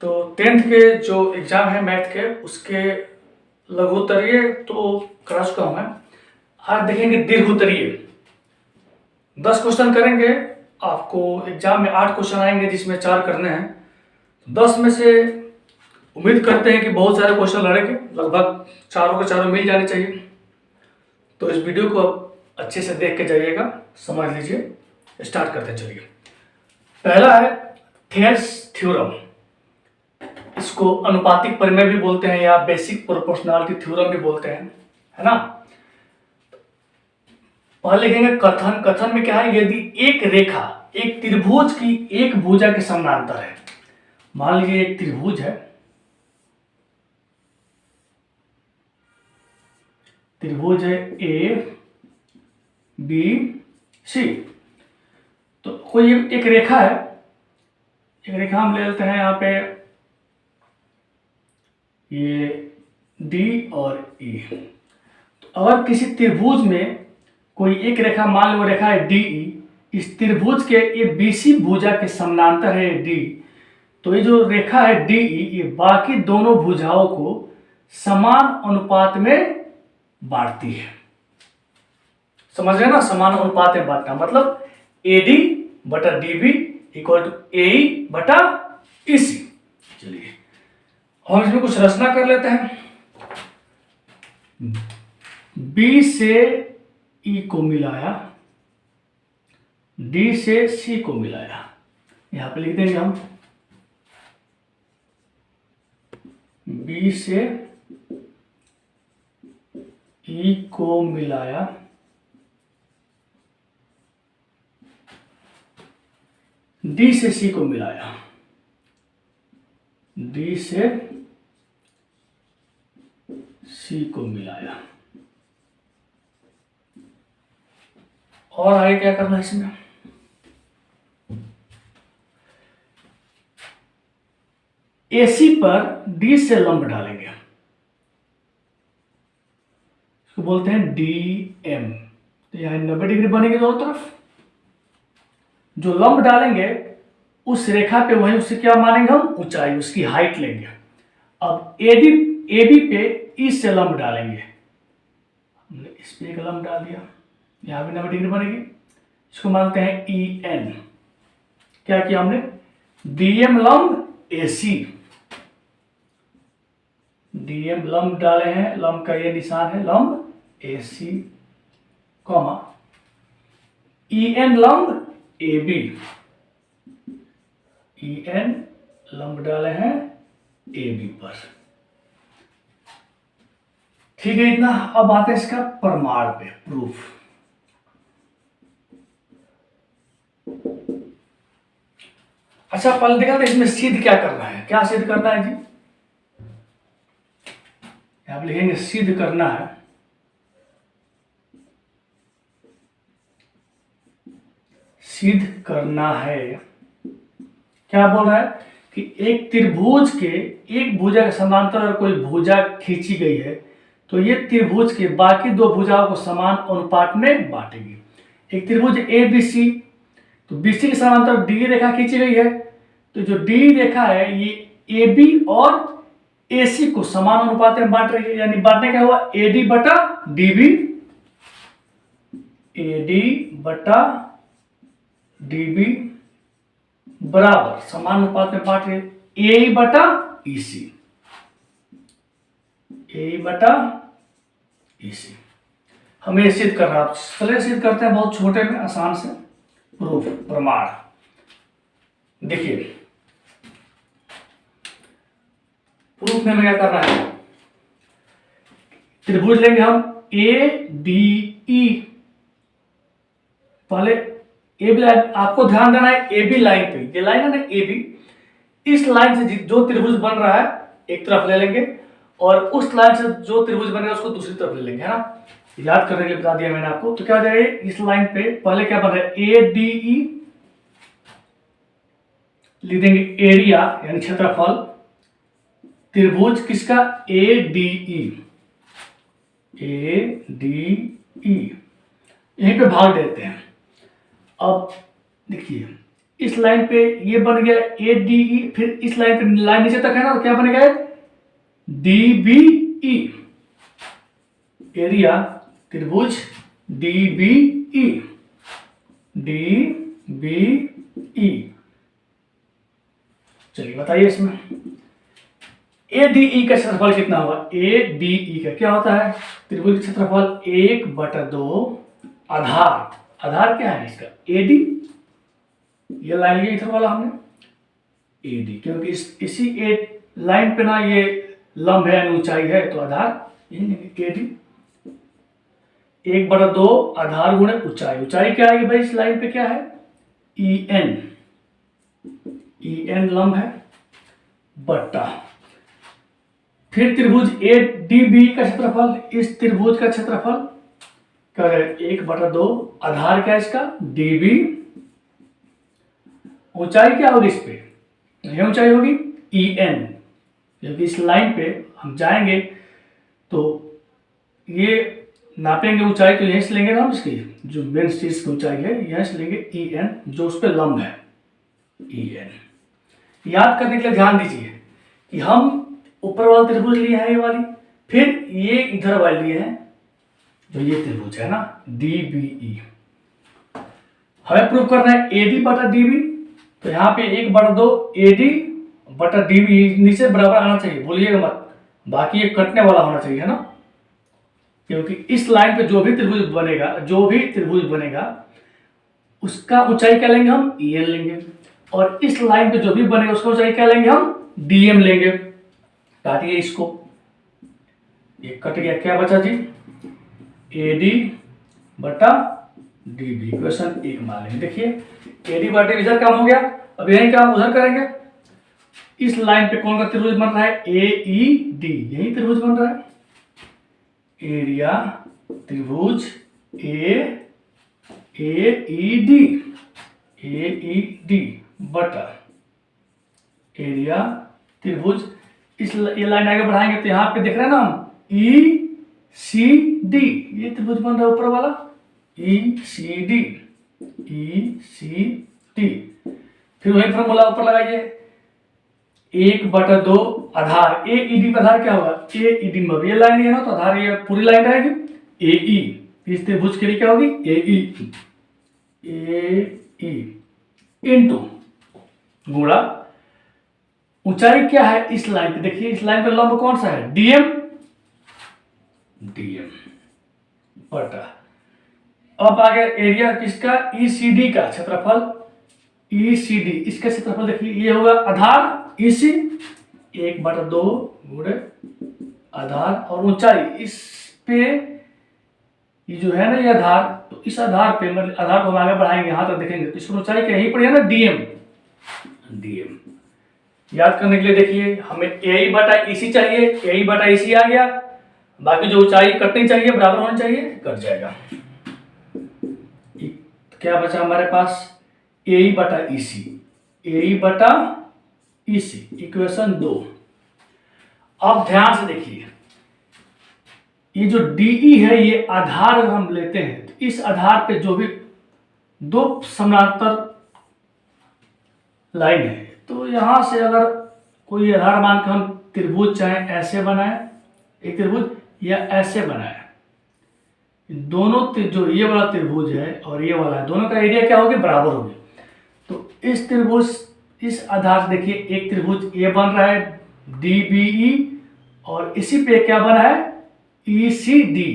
तो 10th के जो एग्ज़ाम है मैथ के उसके लघुत्तरीय तो करा चुका हूँ मैं। आज देखेंगे दीर्घोत्तरीय। 10 क्वेश्चन करेंगे, आपको एग्जाम में 8 क्वेश्चन आएंगे जिसमें 4 करने हैं। 10 में से उम्मीद करते हैं कि बहुत सारे क्वेश्चन लड़ेंगे, लगभग चारों के चारों मिल जाने चाहिए। तो इस वीडियो को आप अच्छे से देख के जाइएगा, समझ लीजिए। स्टार्ट करते हैं, चलिए। पहला है थेल्स थ्योरम। इसको अनुपातिक प्रमेय भी बोलते हैं या बेसिक प्रोपोर्शनलिटी थ्योरम भी बोलते हैं, है ना। पहले लिखेंगे कथन। कथन में क्या है, यदि एक रेखा एक त्रिभुज की एक भुजा के समानांतर है। मान लीजिए एक त्रिभुज है, त्रिभुज है ए बी सी। तो कोई एक रेखा है, एक रेखा हम ले लेते हैं यहाँ पे ये डी और ई। तो अगर किसी त्रिभुज में कोई एक रेखा, मान लो रेखा है डी ई, इस त्रिभुज के ये बीसी भुजा के समानांतर है डी, तो ये जो रेखा है डी ई ये बाकी दोनों भुजाओं को समान अनुपात में बांटती है। समझ रहे ना, समान अनुपात में बांटना मतलब ए डी बटा डी बी इक्वल टू ए ई बटा ई सी। चलिए और इसमें कुछ रचना कर लेते हैं। बी से ई को मिलाया, डी से सी को मिलाया, यहां पे लिख देंगे हम बी से ई को मिलाया, डी से सी को मिलाया, डी से सी को मिलाया। और आगे क्या करना है इसमें, AC पर D से लंब डालेंगे, इसको बोलते हैं DM। तो यहां 90 डिग्री बनेगी दोनों तरफ। जो लंब डालेंगे उस रेखा पे वही उससे क्या मानेंगे हम, ऊंचाई, उसकी हाइट लेंगे। अब AB पे E से लंब डालेंगे, हमने इस पे एक लंब डाल दिया, यहां भी 90 डिग्री बनेगी। इसको मानते हैं EN। क्या किया हमने, DM लंब AC, DM लंब डाले हैं, लंब का ये निशान है लंब AC, कॉमा EN लंब AB, EN लंब डाले हैं AB पर। ठीक है इतना। अब आते हैं इसका प्रमाण पे, प्रूफ। अच्छा पहले देखा था इसमें सिद्ध क्या करना है, क्या सिद्ध करना है जी, यहां पे लिखेंगे सिद्ध करना है। सिद्ध करना है, क्या बोल रहा है कि एक त्रिभुज के एक भुजा के समांतर अगर कोई भुजा खींची गई है तो ये त्रिभुज के बाकी दो भुजाओं को समान अनुपात में बांटेगी। एक त्रिभुज ए बी सी, तो बीसी के समांतर डी रेखा खींची गई है, तो जो डी रेखा है ये ए बी और ए सी को समान अनुपात में बांट रही है। यानी बांटने क्या हुआ, ए डी बटा डी बी, ए डी बटा डी बी बराबर समान अनुपात में बांट रही है ए बटा ई सी, ए बटा ई सी। हमें सिद्ध करना है, चलिए सिद्ध करते हैं बहुत छोटे में, आसान से। प्रूफ, प्रमाण। देखिए प्रूफ में हमें क्या करना है, त्रिभुज लेंगे हम ए डी ई। पहले ए बी लाइन, आपको ध्यान देना है ए बी लाइन पे, ये लाइन है ना ए बी, इस लाइन से जो त्रिभुज बन रहा है एक तरफ ले लेंगे और उस लाइन से जो त्रिभुज बनेगा उसको दूसरी तरफ ले लेंगे, है ना। याद करने के लिए बता दिया मैंने आपको। तो क्या हो जाएगा, इस लाइन पे पहले क्या बन रहा है, ए डी ई, लिख देंगे एरिया यानी क्षेत्रफल, त्रिभुज किसका, A D E, A D E, यहीं पे भाग देते हैं। अब देखिए इस लाइन पे ये बन गया ए डी ई, फिर इस लाइन पे लाइन नीचे तक है ना, तो क्या बनेगा डी बी ई, एरिया त्रिभुज D B E, D B E. चलिए बताइए इसमें ए डी ई का क्षेत्रफल कितना होगा। ए डी ई का क्या होता है, त्रिभुज का क्षेत्रफल 1/2 आधार, आधार क्या है इसका ए डी, ये लाइन लिया इधर वाला हमने ए डी, क्योंकि इसी ए लाइन पे ना ये लंब है ऊंचाई है, तो आधार ए डी 1/2 आधार गुणे ऊंचाई। ऊंचाई क्या आएगी भाई इस लाइन पे, क्या है ई एन, ई एन लंब है बट्टा, फिर त्रिभुज ए डी बी का क्षेत्रफल, इस त्रिभुज का क्षेत्रफल क्या है 1/2 आधार क्या है इसका डी बी, ऊंचाई क्या होगी इस पे, यह ऊंचाई होगी ई एन, क्योंकि इस लाइन पे हम जाएंगे तो ये नापेंगे ऊंचाई, तो यहीं से लेंगे ना हम इसकी जो मेन चीज की ऊंचाई है, यहीं से लेंगे ई एन जो उस पर लंब है ई एन। याद करने के लिए ध्यान दीजिए कि हम ऊपर वाला त्रिभुज लिए हैं ये वाली, फिर ये इधर वाली लिए हैं जो ये त्रिभुज है ना डी बी ई। हमें प्रूव करना है ए डी बटा डी बी, तो यहाँ पे 1/2 ए डी बटा डी बी नीचे बराबर आना चाहिए, भूलिएगा मत, बाकी ये कटने वाला होना चाहिए है ना, क्योंकि इस लाइन पे जो भी त्रिभुज बनेगा उसका ऊंचाई क्या लेंगे हम ई एन लेंगे, और इस लाइन पे जो भी बनेगा उसका ऊंचाई क्या लेंगे हम डी एम लेंगे। काटिए इसको, ये कट गया, क्या बचा जी ए डी बटा डी बी, इक्वेशन 1 मान लेंगे। देखिए ए डी बटा इधर काम हो गया, अब यही काम उधर करेंगे। इस लाइन पे कौन सा त्रिभुज बन रहा है ए ई डी, यही त्रिभुज बन रहा है, एरिया त्रिभुज ए ई डी बटा एरिया त्रिभुज, इस ये लाइन आगे बढ़ाएंगे तो यहाँ पे देख रहे हैं ना हम ई सी डी, ये त्रिभुज बन रहा है ऊपर वाला ई सी डी, फिर वही फॉर्मूला ऊपर लगाइए 1/2 आधार ए ई डी का आधार क्या होगा ए ई डी में ये लाइन है ना, तो आधार ये पूरी लाइन रहेगी ए ई, इस त्रिभुज के लिए क्या होगी ए ई इंटू गुणा ऊंचाई क्या है इस लाइन पे, देखिए इस लाइन पे लंब कौन सा है डीएम बटा, अब आ गया एरिया किसका ईसीडी का क्षेत्रफल, ईसीडी इसका क्षेत्रफल देखिए ये होगा आधार ईसी 1/2 गुणे आधार, और ऊंचाई इस पे ये जो है ना ये आधार, तो इस आधार पे मतलब आधार को हम आगे बढ़ाएंगे यहाँ तक देखेंगे तो इसकी ऊंचाई क्या ही पड़ी है ना डीएम। याद करने के लिए देखिए हमें ए बटा ईसी चाहिए, ए बटा ईसी आ गया, बाकी जो ऊंचाई कटनी चाहिए बराबर होनी चाहिए, कट जाएगा। क्या बचा हमारे पास ए बटा ईसी, इक्वेशन 2। अब ध्यान से देखिए ये जो डीई है ये आधार अगर हम लेते हैं तो इस आधार पे जो भी दो समानांतर लाइन है, तो यहां से अगर कोई आधार मान कर हम त्रिभुज चाहे ऐसे बनाए एक त्रिभुज या ऐसे बनाए, दोनों जो ये वाला त्रिभुज है और ये वाला है दोनों का एरिया क्या होगी बराबर होगी। तो इस त्रिभुज इस आधार से देखिए एक त्रिभुज ए बन रहा है डीबीई और इसी पे क्या बना है ईसीडी,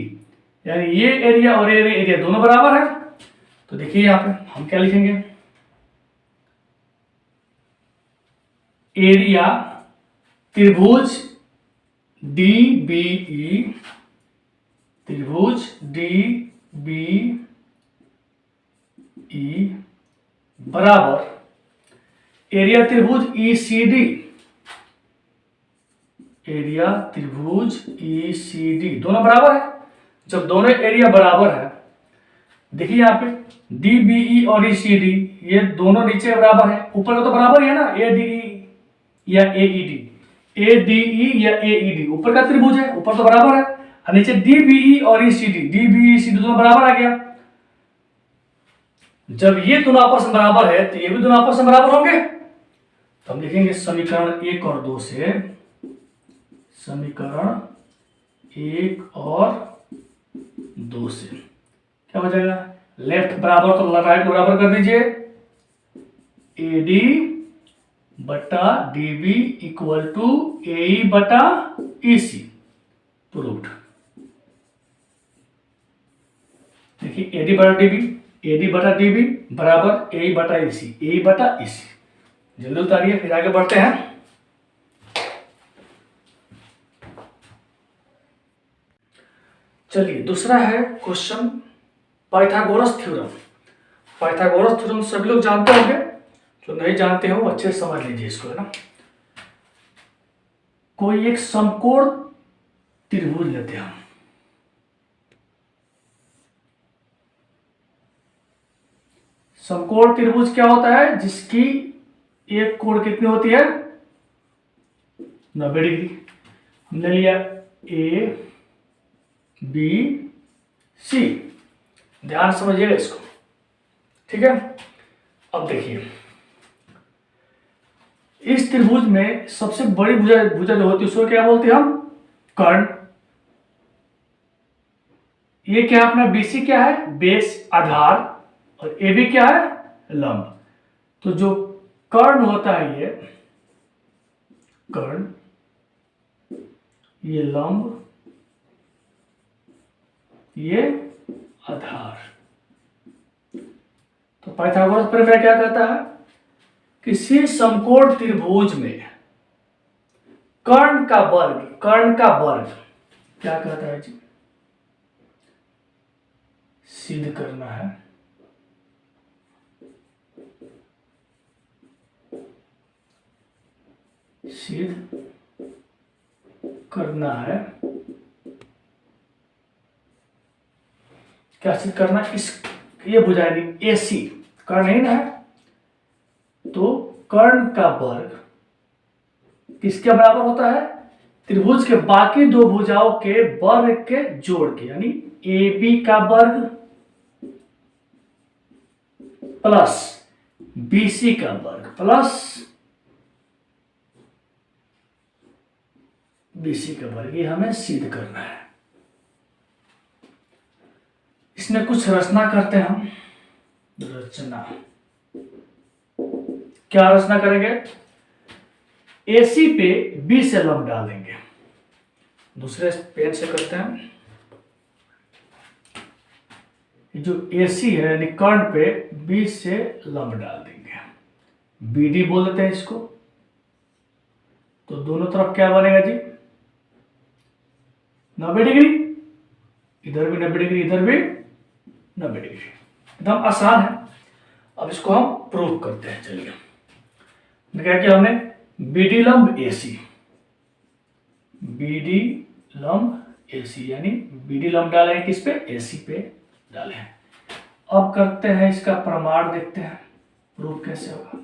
यानी ये एरिया और ये एरिया दोनों बराबर है। तो देखिए यहां पे हम क्या लिखेंगे एरिया त्रिभुज डीबीई बराबर एरिया त्रिभुज ईसीडी, दोनों बराबर है। जब दोनों एरिया बराबर है देखिए यहाँ पे डीबीई और ईसीडी ये दोनों नीचे बराबर है, ऊपर का तो बराबर ही है ना एडीई या एईडी, एडीई या एईडी ऊपर का त्रिभुज है, ऊपर तो बराबर है, नीचे डीबीई और ईसीडी दोनों बराबर आ गया। जब ये दोनों आपस में बराबर है तो ये भी दोनों आपस में बराबर होंगे। तो हम लिखेंगे समीकरण 1 और 2 से, समीकरण 1 और 2 से क्या हो जाएगा, लेफ्ट बराबर तो राइट बराबर कर दीजिए, AD बटा DB इक्वल टू AE बटा EC, प्रूव्ड। देखिए AD बटा DB बराबर AE बटा EC, जल्दी उतारिए फिर आगे बढ़ते हैं। चलिए दूसरा है क्वेश्चन पाइथागोरस थ्योरम सभी लोग जानते होंगे, जो नहीं जानते हो अच्छे से समझ लीजिए इसको, है ना। कोई एक समकोण त्रिभुज लेते हैं हम, समकोण त्रिभुज क्या होता है, जिसकी एक कोण कितनी होती है, 90 डिग्री। हमने लिया ABC, ध्यान समझिएगा इसको, ठीक है। अब देखिए इस त्रिभुज में सबसे बड़ी भुजा जो होती है उसको क्या बोलते हैं हम, कर्ण। ये क्या है अपना BC क्या है, बेस आधार, और AB क्या है, लंब। तो जो कर्ण होता है ये कर्ण, ये लंब, ये आधार। तो पाइथागोरस प्रमेय क्या कहता है, किसी समकोण त्रिभुज में कर्ण का वर्ग क्या कहता है जी, सिद्ध करना है। सिद्ध करना है, क्या सिद्ध करना, इस ये भुजा AC कर्ण नहीं ना है, तो कर्ण का वर्ग किसके बराबर होता है, त्रिभुज के बाकी दो भुजाओं के वर्ग के जोड़ के, यानी AB का वर्ग प्लस BC का वर्ग प्लस BC का वर्ग, ये हमें सिद्ध करना है। इसमें कुछ रचना करते हैं हम, रचना क्या रचना करेंगे, AC पे B से लंब डाल देंगे, दूसरे पेन से करते हैं। जो AC है यानी कर्ण पे B से लंब डाल देंगे, BD बोल देते हैं इसको। तो दोनों तरफ क्या बनेगा जी, 90 डिग्री, इधर भी 90 डिग्री, इधर भी 90 डिग्री, एकदम आसान है। अब इसको हम प्रूव करते हैं। चलिए क्या किया हमने, BD लंब AC, यानी BD लंब डाले हैं किस पे, AC पे डाले हैं। अब करते हैं इसका प्रमाण, देखते हैं प्रूफ कैसे होगा।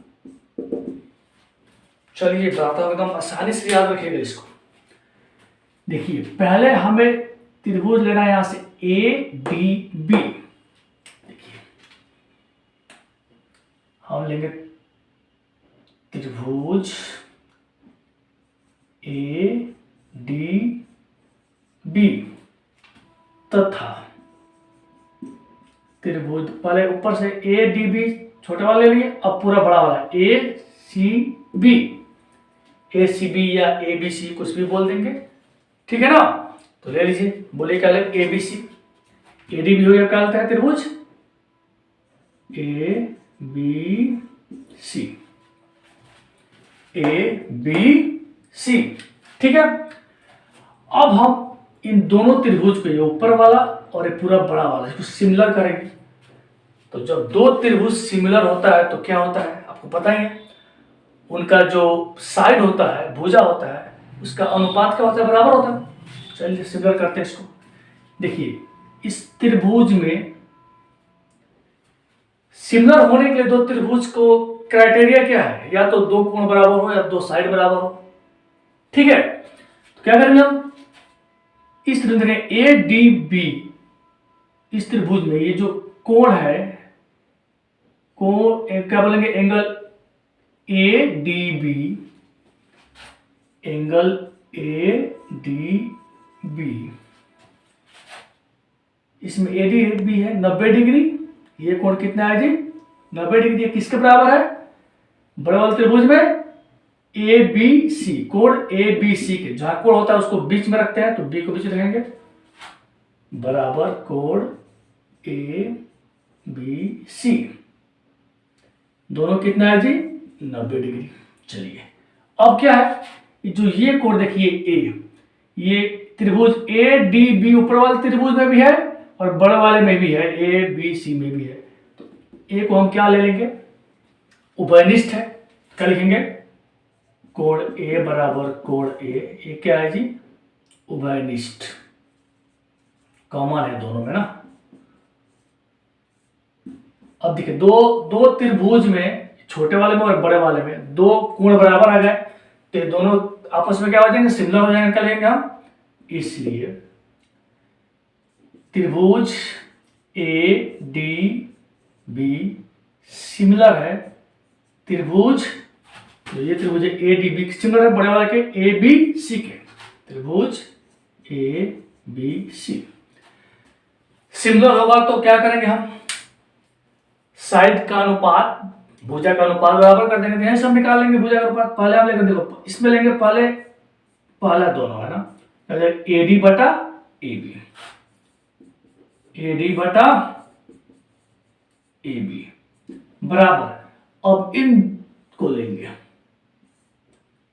चलिए बताता हूं, एकदम आसानी से याद रखिएगा इसको। देखिए पहले हमें त्रिभुज लेना है यहां से ADB। देखिए हम लेंगे त्रिभुज ADB तथा त्रिभुज, पहले ऊपर से ADB छोटे वाले लिए, अब पूरा बड़ा वाला ACB या ABC कुछ भी बोल देंगे, ठीक है ना। तो ले लीजिए, बोलिए क्या ले, ABC, ADB हो गया, क्या होता है त्रिभुज ABC, ठीक है। अब हम इन दोनों त्रिभुज को, ये ऊपर वाला और ये पूरा बड़ा वाला, इसको सिमिलर करेंगे। तो जब दो त्रिभुज सिमिलर होता है तो क्या होता है आपको पता ही है, उनका जो साइड होता है, भुजा होता है, उसका अनुपात क्या होता है, बराबर होता है। चलिए सिमिलर करते हैं इसको। देखिए इस त्रिभुज में सिमिलर होने के लिए दो त्रिभुज को क्राइटेरिया क्या है, या तो दो कोण बराबर हो या दो साइड बराबर हो, ठीक है। तो क्या करेंगे हम, इस त्रिभुज में ADB, इस त्रिभुज में ये जो कोण है क्या बोलेंगे, angle A D B, angle A D B, इसमें ए डी बी है 90 डिग्री। ये कोण कितना है जी, 90 डिग्री। ये किसके बराबर है, बड़े वाले त्रिभुज में ए बी सी, कोण ए बी सी के, जहां कोण होता है उसको बीच में रखते हैं तो बी को बीच में रखेंगे, बराबर कोण ए बी सी, दोनों कितना है जी 90 डिग्री। चलिए अब क्या है, जो ये कोण देखिए ए, ये त्रिभुज ए डी बी ऊपर वाले त्रिभुज में भी है और बड़े वाले में भी है, ए बी सी में भी है। तो ए को हम क्या ले लेंगे, उभयनिष्ठ है। क्या लिखेंगे, कोण ए बराबर कोण ए, ये क्या है जी उभयनिष्ठ, कॉमन है दोनों में ना। अब देखिए दो त्रिभुज में, छोटे वाले में और बड़े वाले में दो कोण बराबर आ गए, तो ये दोनों आपस में क्या हो जाएंगे, सिमिलर हो जाएंगे। क्या लेंगे हम, इसलिए त्रिभुज ए डी बी सिमिलर है त्रिभुज, तो ये त्रिभुज ए डी बी सिमिलर है बड़े वाले के ए बी सी के, त्रिभुज ए बी सी सिमिलर होगा तो क्या करेंगे हम, साइड का अनुपात भुजा का अनुपात बराबर कर देंगे, यही सब निकाल लेंगे भुजा का अनुपात। पहले हम लेंगे, देखो इसमें लेंगे पहले, पहला दोनों है ना, ए डी बटा ए बी, ए डी बटा ए बी बराबर, अब इन को लेंगे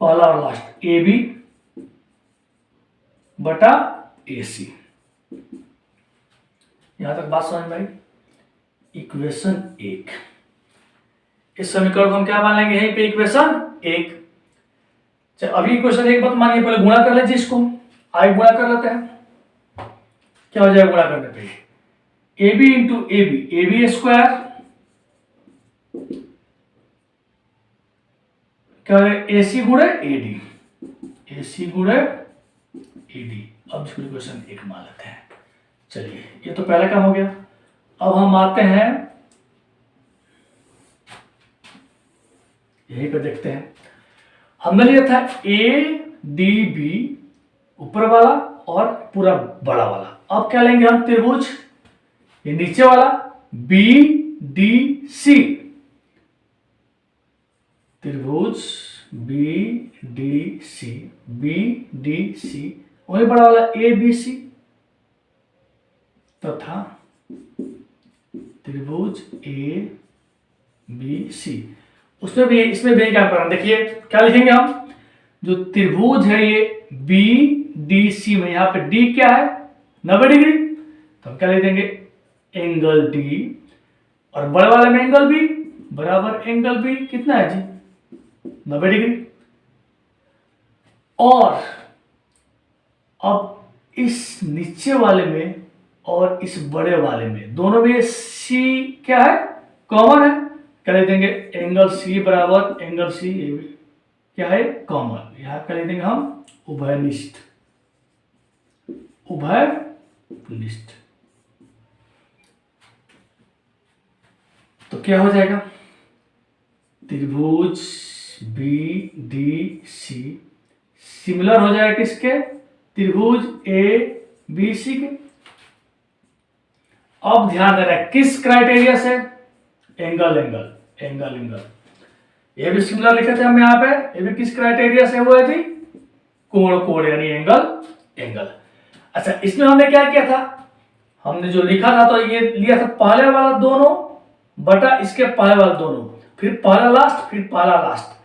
पहला और लास्ट, ए बी बटा ए सी। यहां तक बात समझ में आई। इक्वेशन 1, इस समीकरण को हम क्या मान लेंगे, यहीं पे इक्वेशन 1। चलो अभी इक्वेशन 1 मत मानिए, पहले गुणा कर लीजिए इसको, आई गुणा कर लेते हैं। क्या हो जाएगा गुणा करने पे, A B into A B square, क्या है ए सी गुणे ए डी, ए सी गुणे ए डी। अब इसको इक्वेशन 1 मान लेते हैं। चलिए ये तो पहला काम हो गया। अब हम आते हैं यहीं पे, देखते हैं हमने लिया था ए डी बी ऊपर वाला और पूरा बड़ा वाला। अब क्या लेंगे हम, त्रिभुज ये नीचे वाला बी डी सी, त्रिभुज B D C, B D C, वही बड़ा वाला ए बी सी, तथा त्रिभुज ए बी सी, उसमें भी इसमें भी क्या करना, देखिए क्या लिखेंगे हम, जो त्रिभुज है ये बी डी सी में, यहां पे डी क्या है 90 डिग्री, तो हम क्या लिख देंगे एंगल डी, और बड़े वाले में एंगल बी बराबर एंगल बी कितना है जी 90 डिग्री। और अब इस नीचे वाले में और इस बड़े वाले में दोनों में सी क्या है, कॉमन है। क्या लिख देंगे एंगल सी बराबर एंगल सी, क्या है कॉमन, यहां क्या लिख देंगे हम उभयनिष्ठ, उभयनिष्ठ। तो क्या हो जाएगा, त्रिभुज बी डी सी सिमिलर हो जाएगा किसके, त्रिभुज ए बी सी के। अब ध्यान देना है किस क्राइटेरिया से, एंगल एंगल एंगल एंगल, ये भी सिमिलर लिखे थे हम यहाँ पे, ये भी किस क्राइटेरिया से हुए थी, कोण कोण यानी एंगल एंगल। अच्छा इसमें हमने क्या किया था, हमने जो लिखा था तो ये लिया था पहले वाला दोनों बटा इसके पहले वाला दोनों, फिर पहला लास्ट, फिर पहला लास्ट।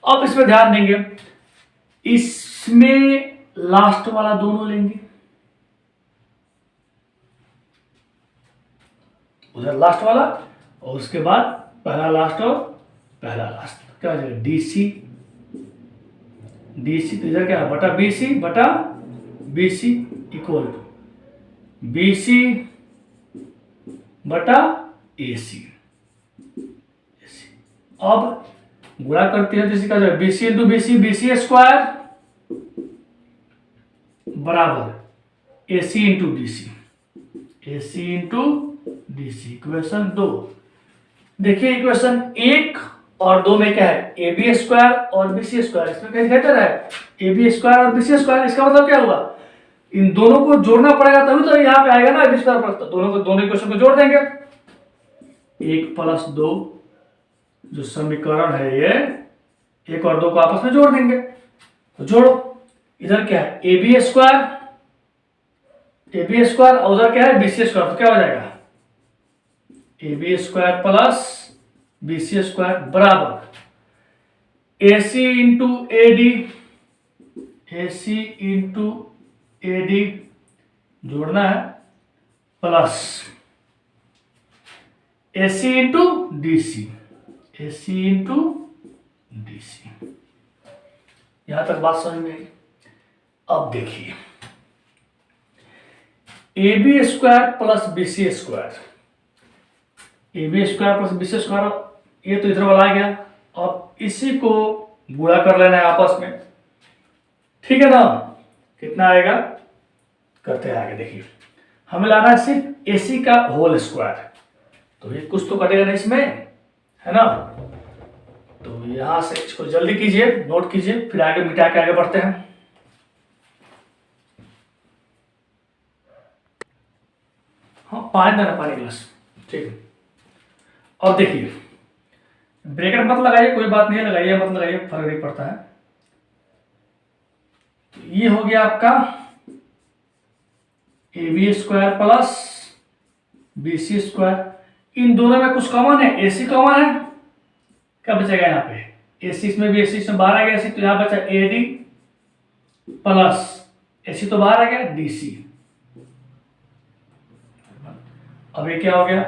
अब इसमें ध्यान देंगे, इसमें लास्ट वाला दोनों लेंगे, उधर लास्ट वाला, और उसके बाद पहला लास्ट और पहला लास्ट, क्या हो जाएगा डी सी, डी सी तो इधर क्या है बटा B C equal to B C बटा ए सी। अब गुणा करते हैं जैसे क्या, B C into B C square बराबर A C into D C, A C into D C, equation 2। देखिए इक्वेशन 1 और 2 में क्या है, ए बी स्क्वायर और बी सी स्क्वायर, इसमें क्या दिखाई दे रहा है, ए बी स्क्वायर और बी सी स्क्वायर। इसका मतलब क्या हुआ, इन दोनों को जोड़ना पड़ेगा तभी तो यहाँ पे आएगा ना ए बी स्क्वायर प्लस, तो दोनों इक्वेशन को जोड़ देंगे। 1 + 2 जो समीकरण है ये 1 और 2 को आपस में जोड़ देंगे, तो जोड़ो। इधर क्या है, ए बी स्क्वायर और उधर क्या है, बी सी स्क्वायर, तो क्या हो जाएगा, A B square plus B C square बराबर A C into A D, जोड़ना है, plus A C into D C, यहां तक बात समझ में आई। अब देखिए A B square plus B C square, A B square plus B C square, ये तो इधर वाला आ गया। अब इसी को गुणा कर लेना है आपस में, ठीक है ना। कितना आएगा, करते हैं आगे। देखिए हमें लाना है सिर्फ AC का होल स्क्वायर, तो ये कुछ तो कटेगा नहीं इसमें, है ना। तो यहां से इसको जल्दी कीजिए, नोट कीजिए, फिर आगे मिटा के आगे बढ़ते हैं। हाँ पानी देना, पानी गिलास, ठीक है। और देखिए ब्रैकेट मत लगाइए, कोई बात नहीं, लगाइए मत लगाइए, फर्क नहीं पड़ता है। तो ये हो गया आपका A B square plus B C square. इन दोनों में कुछ कॉमन है, ए सी कॉमन है, क्या बचेगा यहाँ पे, ए सी इसमें भी, ए सी इसमें बाहर आ गया, तो यहाँ बचा ए डी प्लस ए सी तो बाहर आ गया, डी सी। अब ये क्या हो गया,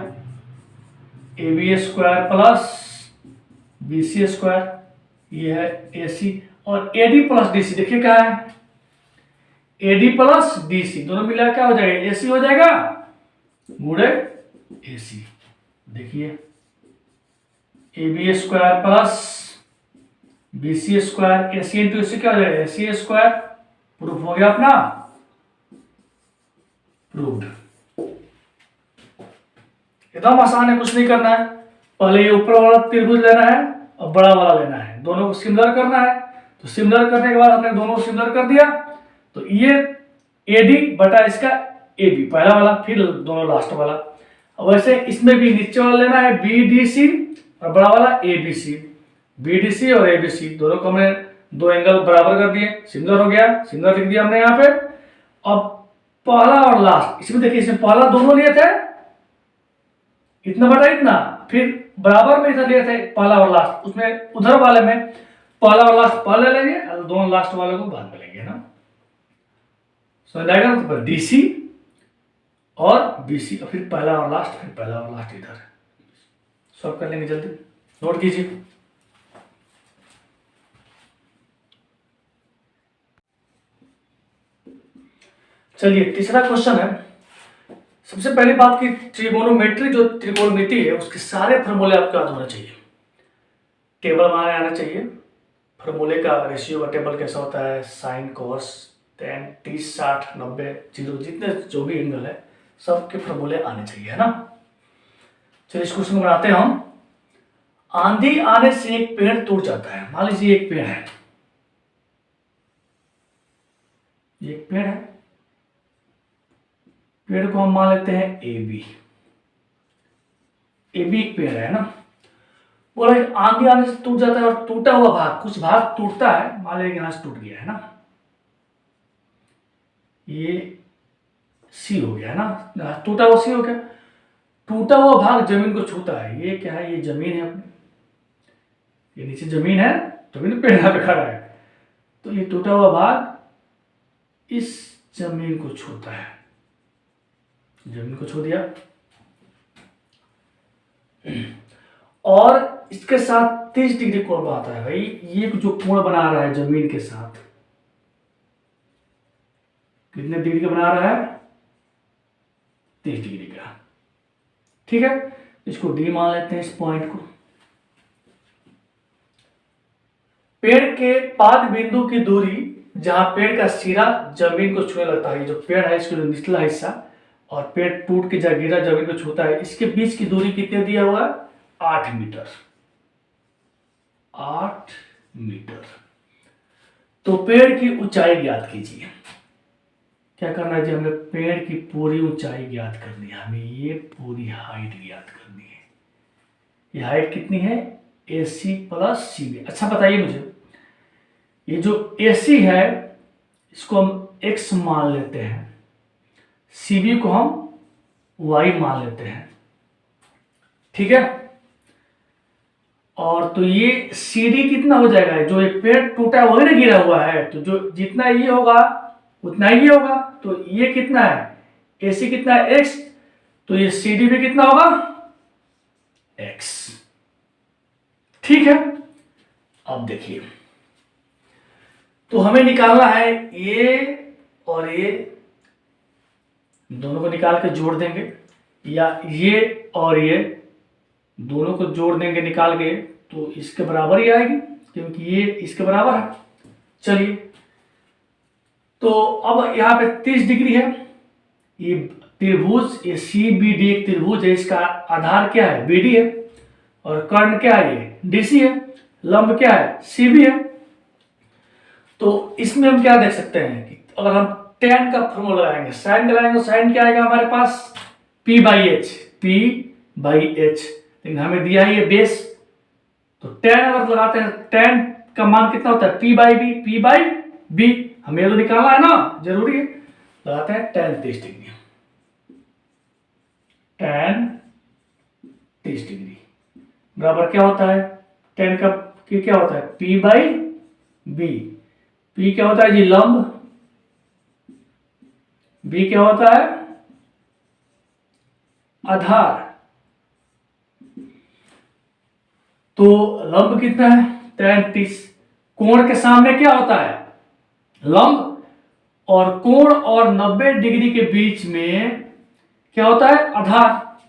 A B square plus B C square, ये है ए सी, और A D plus D C, देखिए क्या है, A D plus D C, दोनों मिला क्या हो जाएगा, ए सी हो जाएगा गुणे ए सी। देखिए A B square plus B C square, A C into A C क्या हो जाएगा, ए सी स्क्वायर। प्रूफ हो गया अपना, प्रूव्ड। एकदम आसान है, कुछ नहीं करना है। पहले ये ऊपर वाला त्रिभुज लेना है और बड़ा वाला लेना है, दोनों को सिमिलर करना है। तो सिमिलर करने के बाद हमने दोनों को सिमिलर कर दिया, तो ये AD बटा इसका AB पहला वाला, फिर दोनों लास्ट वाला। वैसे इसमें भी नीचे वाला लेना है BDC और बड़ा वाला ABC। BDC और ABC दोनों को हमने दो एंगल बराबर कर दिए, सिमिलर हो गया, सिमिलर लिख दिया हमने यहाँ पे। अब पहला और लास्ट, इसमें देखिए इसमें पहला दोनों लिए थे, इतना बटा इतना, फिर बराबर में इधर लिए थे पहला और लास्ट, उसमें उधर वाले में पहला और लास्ट पहले लेंगे और दोनों लास्ट वाले को बाद में लेंगे ना। समझ आएगा ना। तो डीसी और बीसी, और फिर पहला और लास्ट, फिर पहला और लास्ट इधर सॉल्व कर लेंगे जल्दी, नोट कीजिए। चलिए तीसरा क्वेश्चन है। सबसे पहली बात की ट्रिगोनोमेट्री, जो त्रिकोणमिति है उसके सारे फॉर्मूले आपके याद होना चाहिए, टेबल बनाने आना चाहिए। फॉर्मूले का रेशियो का टेबल कैसा होता है, साइन कोस टेन 30 60 90 0, जितने जो भी एंगल है सबके फॉर्मूले आने चाहिए, है ना। चलिए इस क्वेश्चन को बनाते हैं हम। आंधी आने से एक पेड़ टूट जाता है। मान लीजिए एक पेड़ है, एक पेड़ है, पेड़ को हम मान लेते हैं ए बी एक पेड़ है ना। बोला आंधी आने से टूट जाता है और टूटा हुआ भाग, कुछ भाग टूटता है, मान लीजिए यहां से टूट गया है ना, ये सी हो गया है ना, टूटा हुआ सी हो गया। टूटा हुआ भाग जमीन को छूता है, ये क्या है, ये जमीन है अपनी, ये नीचे जमीन है, तभी तो पेड़ यहां पे खड़ा है। तो ये टूटा हुआ भाग इस जमीन को छूता है, जमीन को छू दिया, और इसके साथ 30 डिग्री कोण बनाता है। भाई ये जो कोण बना रहा है जमीन के साथ, कितने डिग्री का बना रहा है, 30 डिग्री का, ठीक है। इसको डी मान लेते हैं, इस पॉइंट को। पेड़ के पाद बिंदु की दूरी, जहां पेड़ का सिरा जमीन को छूने लगता है, जो पेड़ है इसका निचला हिस्सा, और पेड़ टूट के जब गिरा जमीन को छूता है, इसके बीच की दूरी कितने दिया हुआ है, 8 मीटर। 8 मीटर। तो पेड़ की ऊंचाई ज्ञात कीजिए। क्या करना है जी, हमें पेड़ की पूरी ऊंचाई ज्ञात करनी है, हमें ये पूरी हाइट ज्ञात करनी है। ये हाइट कितनी है, AC प्लस CB। अच्छा बताइए मुझे, ये जो AC है इसको हम x मान लेते हैं, CB को हम y मान लेते हैं, ठीक है। और तो ये CD कितना हो जाएगा, जो एक पेड़ टूटा वही ना गिरा हुआ है, तो जो जितना ये होगा उतना ही होगा। तो ये कितना है, AC कितना है x, तो ये CD भी कितना होगा x, ठीक है। अब देखिए, तो हमें निकालना है ये और ये दोनों को निकाल के जोड़ देंगे, या ये और ये दोनों को जोड़ देंगे निकाल के, तो इसके बराबर ही आएगी क्योंकि ये इसके बराबर है। चलिए, तो अब यहाँ पे 30 डिग्री है, ये त्रिभुज, ये CBD एक त्रिभुज है, इसका आधार क्या है, BD है, और कर्ण क्या है, ये DC है, लंब क्या है, CB है। तो इसमें हम क्या देख सकते हैं कि अगर हम tan का फॉर्मूला लगाएंगे, साइन लगाएंगे, तो साइन क्या आएगा हमारे पास, P/H। लेकिन हमें दिया है ये बेस, तो tan अगर लगाते हैं, tan का मान कितना होता है, P/B। हमें तो निकालना है ना, जरूरी है। लगाते हैं tan 30 डिग्री, tan 30 डिग्री बराबर क्या होता है, tan का क्या होता है, P/B। P क्या होता है जी, लंब, B क्या होता है, आधार। तो लंब कितना है, tan 30। कोण के सामने क्या होता है, लंब, और कोण और 90 डिग्री के बीच में क्या होता है, आधार।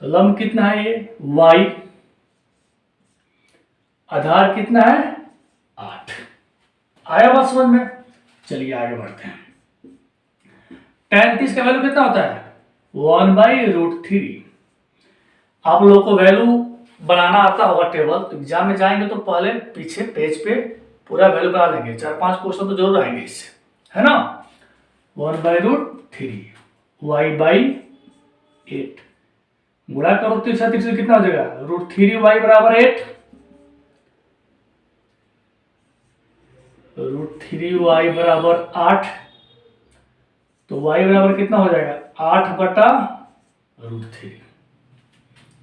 तो लंब कितना है, ये y, आधार कितना है, 8। आया बात समझ में। चलिए आगे बढ़ते हैं। tan 30 का वैल्यू कितना होता है, 1/√3। आप लोगों को वैल्यू बनाना आता होगा टेबल, तो एग्जाम में जाएंगे तो पहले पीछे पेज पे पूरा वैल्यू बना लेंगे, 4-5 क्वेश्चन तो जरूर आएंगे इससे, है ना। 1/√3 y/8 गुणा करो, 30 कितना हो जाएगा, √3y बराबर 8, √3y बराबर 8। तो y बराबर कितना हो जाएगा, 8/√3।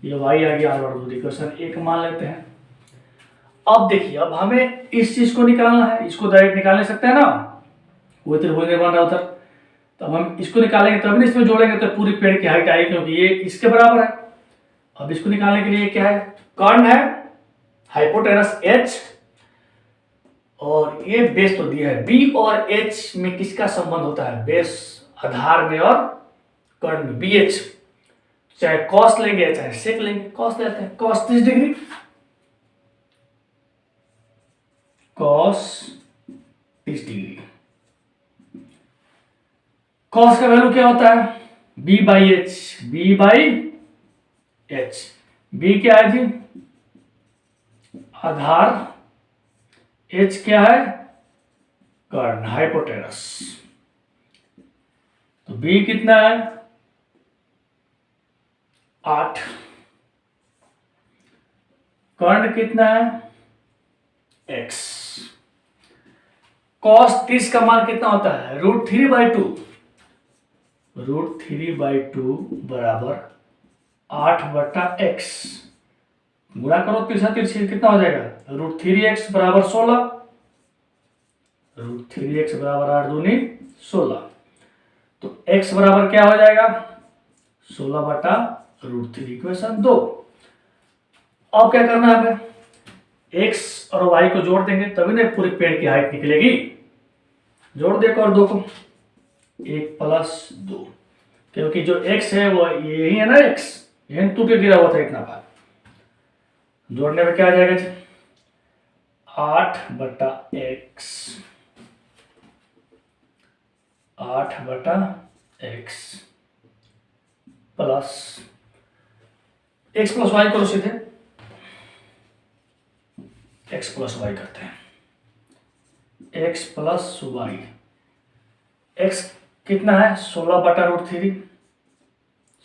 ये y आ गया, इक्वेशन 1 मान लेते हैं। अब देखिए, अब हमें इस चीज को निकालना है, इसको डायरेक्ट निकाल नहीं सकते हैं ना, कोई त्रिभुज नहीं बन रहा उधर, तो हम इसको निकालेंगे तभी ना इसमें जोड़ेंगे तो पूरी पेड़ की हाइट आएगी, क्योंकि ये इसके बराबर है। अब इसको निकालने के लिए क्या है, कर्ण है, हाइपोटेनस H, और ये बेस तो दिया है। B और H में किसका संबंध होता है, बेस आधार में और कर्ण में, BH। चाहे कॉस लेंगे चाहे सेक लेंगे, कॉस लेते हैं, cos 30 degree, cos 30 degree. Cos का वैल्यू क्या होता है, B/H। B क्या है जी, आधार, H क्या है, कर्ण, हाइपोटेनस। तो B कितना है, 8। कर्ण कितना है, x। cos 30 का मान कितना होता है, √3/2। √3/2 बराबर 8/x। गुणा करो, 30 कितना हो जाएगा, √3x बराबर 16। √3x बराबर 8 दूनी 16। तो x बराबर क्या हो जाएगा, 16/√3, इक्वेशन 2। अब क्या करना है हमें, x और y को जोड़ देंगे तभी ना पूरी पेड़ की हाइट निकलेगी। जोड़ दे और 2 को, 1 + 2, क्योंकि जो x है वो यही है ना, x यही टूट के गिरा हुआ था इतना बार। जोड़ने में क्या आ जाएगा जी, 8/x, 8/x plus X plus Y करो सीधे, एक्स प्लस वाई करते हैं, एक्स प्लस वाई। एक्स कितना है 16/√3,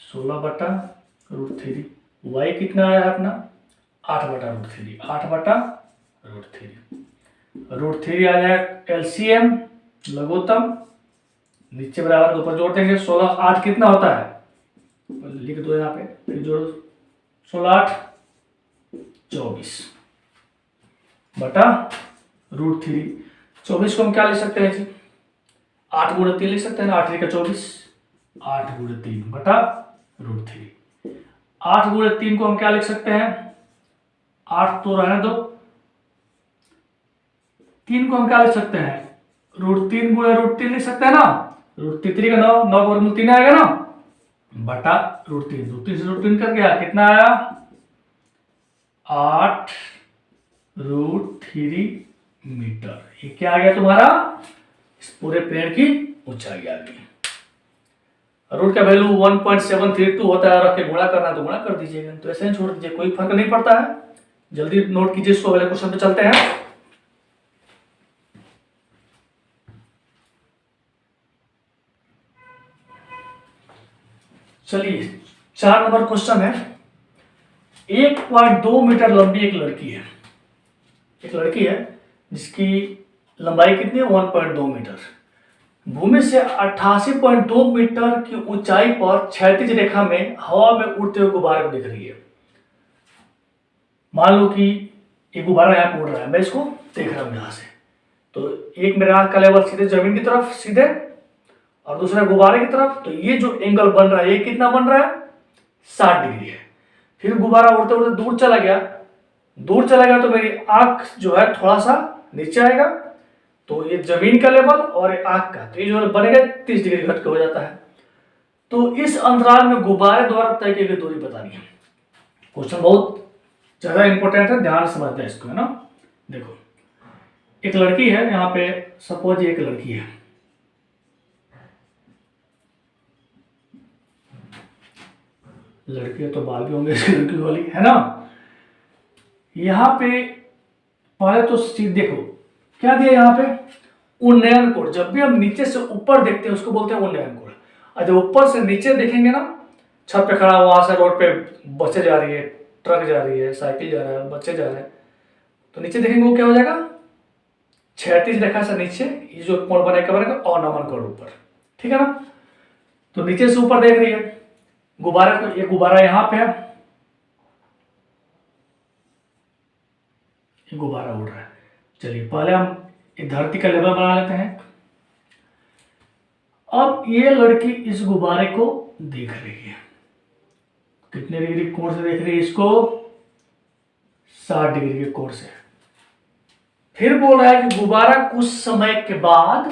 16/√3। वाई कितना आया अपना 8/√3, 8/√3। √3 आ जाए एलसीएम लघुत्तम, नीचे बराबर के ऊपर जोड़ देंगे। 16 8 कितना होता है लिख दो यहाँ पे, फिर जोड़ो 16 8 24/√3। 24 को हम क्या लिख सकते हैं जी 8 × 3 लिख सकते हैं ना, 8 3 का 24, 8 × 3/√3। 8 × 3 को हम क्या लिख सकते हैं, 8 तो रहने दो, 3 को हम क्या लिख सकते हैं √3 × √3 लिख सकते हैं ना, √3 का 9, 9 का 3 आएगा ना √3। 3 से √3 कर गया, कितना आया 8√3 मीटर। ये क्या आ गया तुम्हारा इस पूरे पेड़ की ऊंचाई आ गई। रूट का वैल्यू 1.732 होता है, रख के गुणा करना तो गुणा कर दीजिएगा, तो ऐसे ही छोड़ दीजिए, कोई फर्क नहीं पड़ता है। जल्दी नोट कीजिए इसको, अगले क्वेश्चन पे चलते हैं। चलिए 4 नंबर क्वेश्चन है। 1.2 मीटर लंबी एक लड़की है, जिसकी लंबाई कितनी है 1.2 मीटर। भूमि से 88.2 मीटर की ऊंचाई पर क्षैतिज रेखा में हवा में उड़ते हुए गुब्बारे को दिख रही है। मान लो कि ये गुब्बारा यहाँ पे उड़ रहा है, मैं इसको देख रहा हूं यहां से, तो एक मेरे आंख का लेवल सीधे जमीन की तरफ सीधे और दूसरा गुब्बारे की तरफ, तो ये जो एंगल बन रहा है ये कितना बन रहा है 60 डिग्री है। फिर गुब्बारा उड़ते उड़ते दूर चला गया तो मेरी आंख जो है थोड़ा सा नीचे आएगा, तो ये जमीन का लेवल और ये आंख का, तो ये जो बनेगा 30 डिग्री घट के हो जाता है। तो इस अंतराल में गुब्बारे द्वारा तय की गई दूरी बतानी है। क्वेश्चन बहुत ज्यादा इंपॉर्टेंट है, ध्यान से समझना है इसको, है ना। देखो एक लड़की है यहाँ पे, सपोज एक लड़की है, लड़की तो बाल भी होंगे इसकी लड़की वाली, है ना। यहाँ पे पहले तो देखो क्या दिया यहाँ पे उन्नयन कोण। जब भी हम नीचे से ऊपर देखते हैं उसको बोलते हैं उन्नयन कोण। और जब ऊपर से नीचे देखेंगे ना, छत पे खड़ा हुआ से रोड पे बसें जा रही है, ट्रक जा रही है, साइकिल जा रहा है, बच्चे जा रहे हैं, तो नीचे देखेंगे वो क्या हो जाएगा क्षैतिज रेखा से नीचे ये जो कोण बनेगा अवनमन कोण ऊपर, ठीक है ना। तो नीचे से ऊपर देख रही है गुब्बारे को, ये गुब्बारा यहाँ पे है, ये गुब्बारा उड़ रहा है। चलिए पहले हम ये धरती का लेवल बना लेते हैं। अब ये लड़की इस गुब्बारे को देख रही है, कितने डिग्री कोण से देख रही है इसको 60 डिग्री के कोण से। फिर बोल रहा है कि गुब्बारा कुछ समय के बाद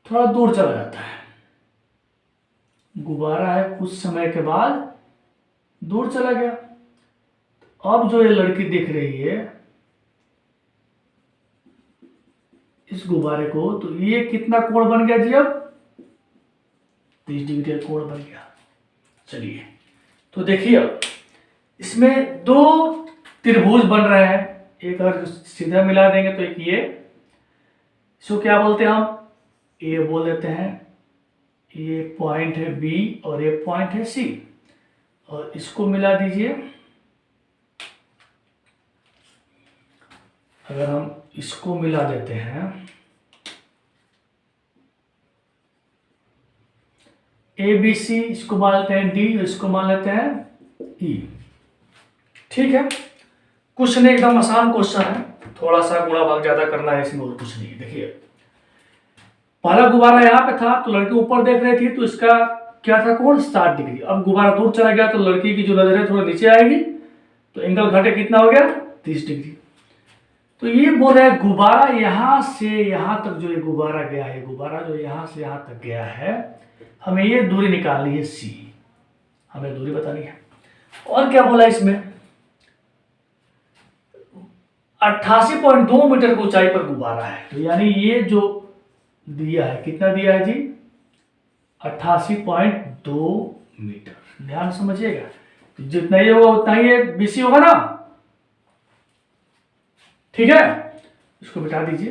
थोड़ा दूर चला जाता है। गुब्बारा है कुछ समय के बाद दूर चला गया। अब जो ये लड़की दिख रही है इस गुब्बारे को, तो ये कितना कोण बन गया जी अब 30 डिग्री का कोण बन गया। चलिए तो देखिए अब इसमें दो त्रिभुज बन रहे हैं, एक अगर सीधा मिला देंगे तो एक ये, इसको क्या बोलते हैं हम ए बोल देते हैं, ये पॉइंट है बी और ये पॉइंट है सी, और इसको मिला दीजिए। अगर हम इसको मिला देते हैं ए बी सी, इसको मान लेते हैं डी, इसको मान लेते हैं ई, ठीक है। कुछ नहीं, एकदम आसान क्वेश्चन है, थोड़ा सा गुणा भाग ज्यादा करना है इसमें और कुछ नहीं। देखिए पहला गुब्बारा यहाँ पे था तो लड़की ऊपर देख रही थी, तो इसका क्या था कोण 60 डिग्री। अब गुब्बारा दूर चला गया तो लड़की की जो नजर है थोड़ा नीचे आएगी, तो एंगल घटे कितना हो गया 30 डिग्री। तो ये बोल रहा है गुब्बारा यहां से यहां तक जो ये गुब्बारा गया है, गुब्बारा जो यहां से यहां तक गया है, हमें ये दूरी निकालनी है सी, हमें दूरी बतानी है। और क्या बोला इसमें 88.2 मीटर की ऊंचाई पर गुब्बारा है, तो यानी ये जो दिया है कितना दिया है जी 88.2 मीटर। ध्यान समझिएगा, जितना ये होगा उतना ही ये BC होगा ना। ठीक है, इसको मिटा दीजिए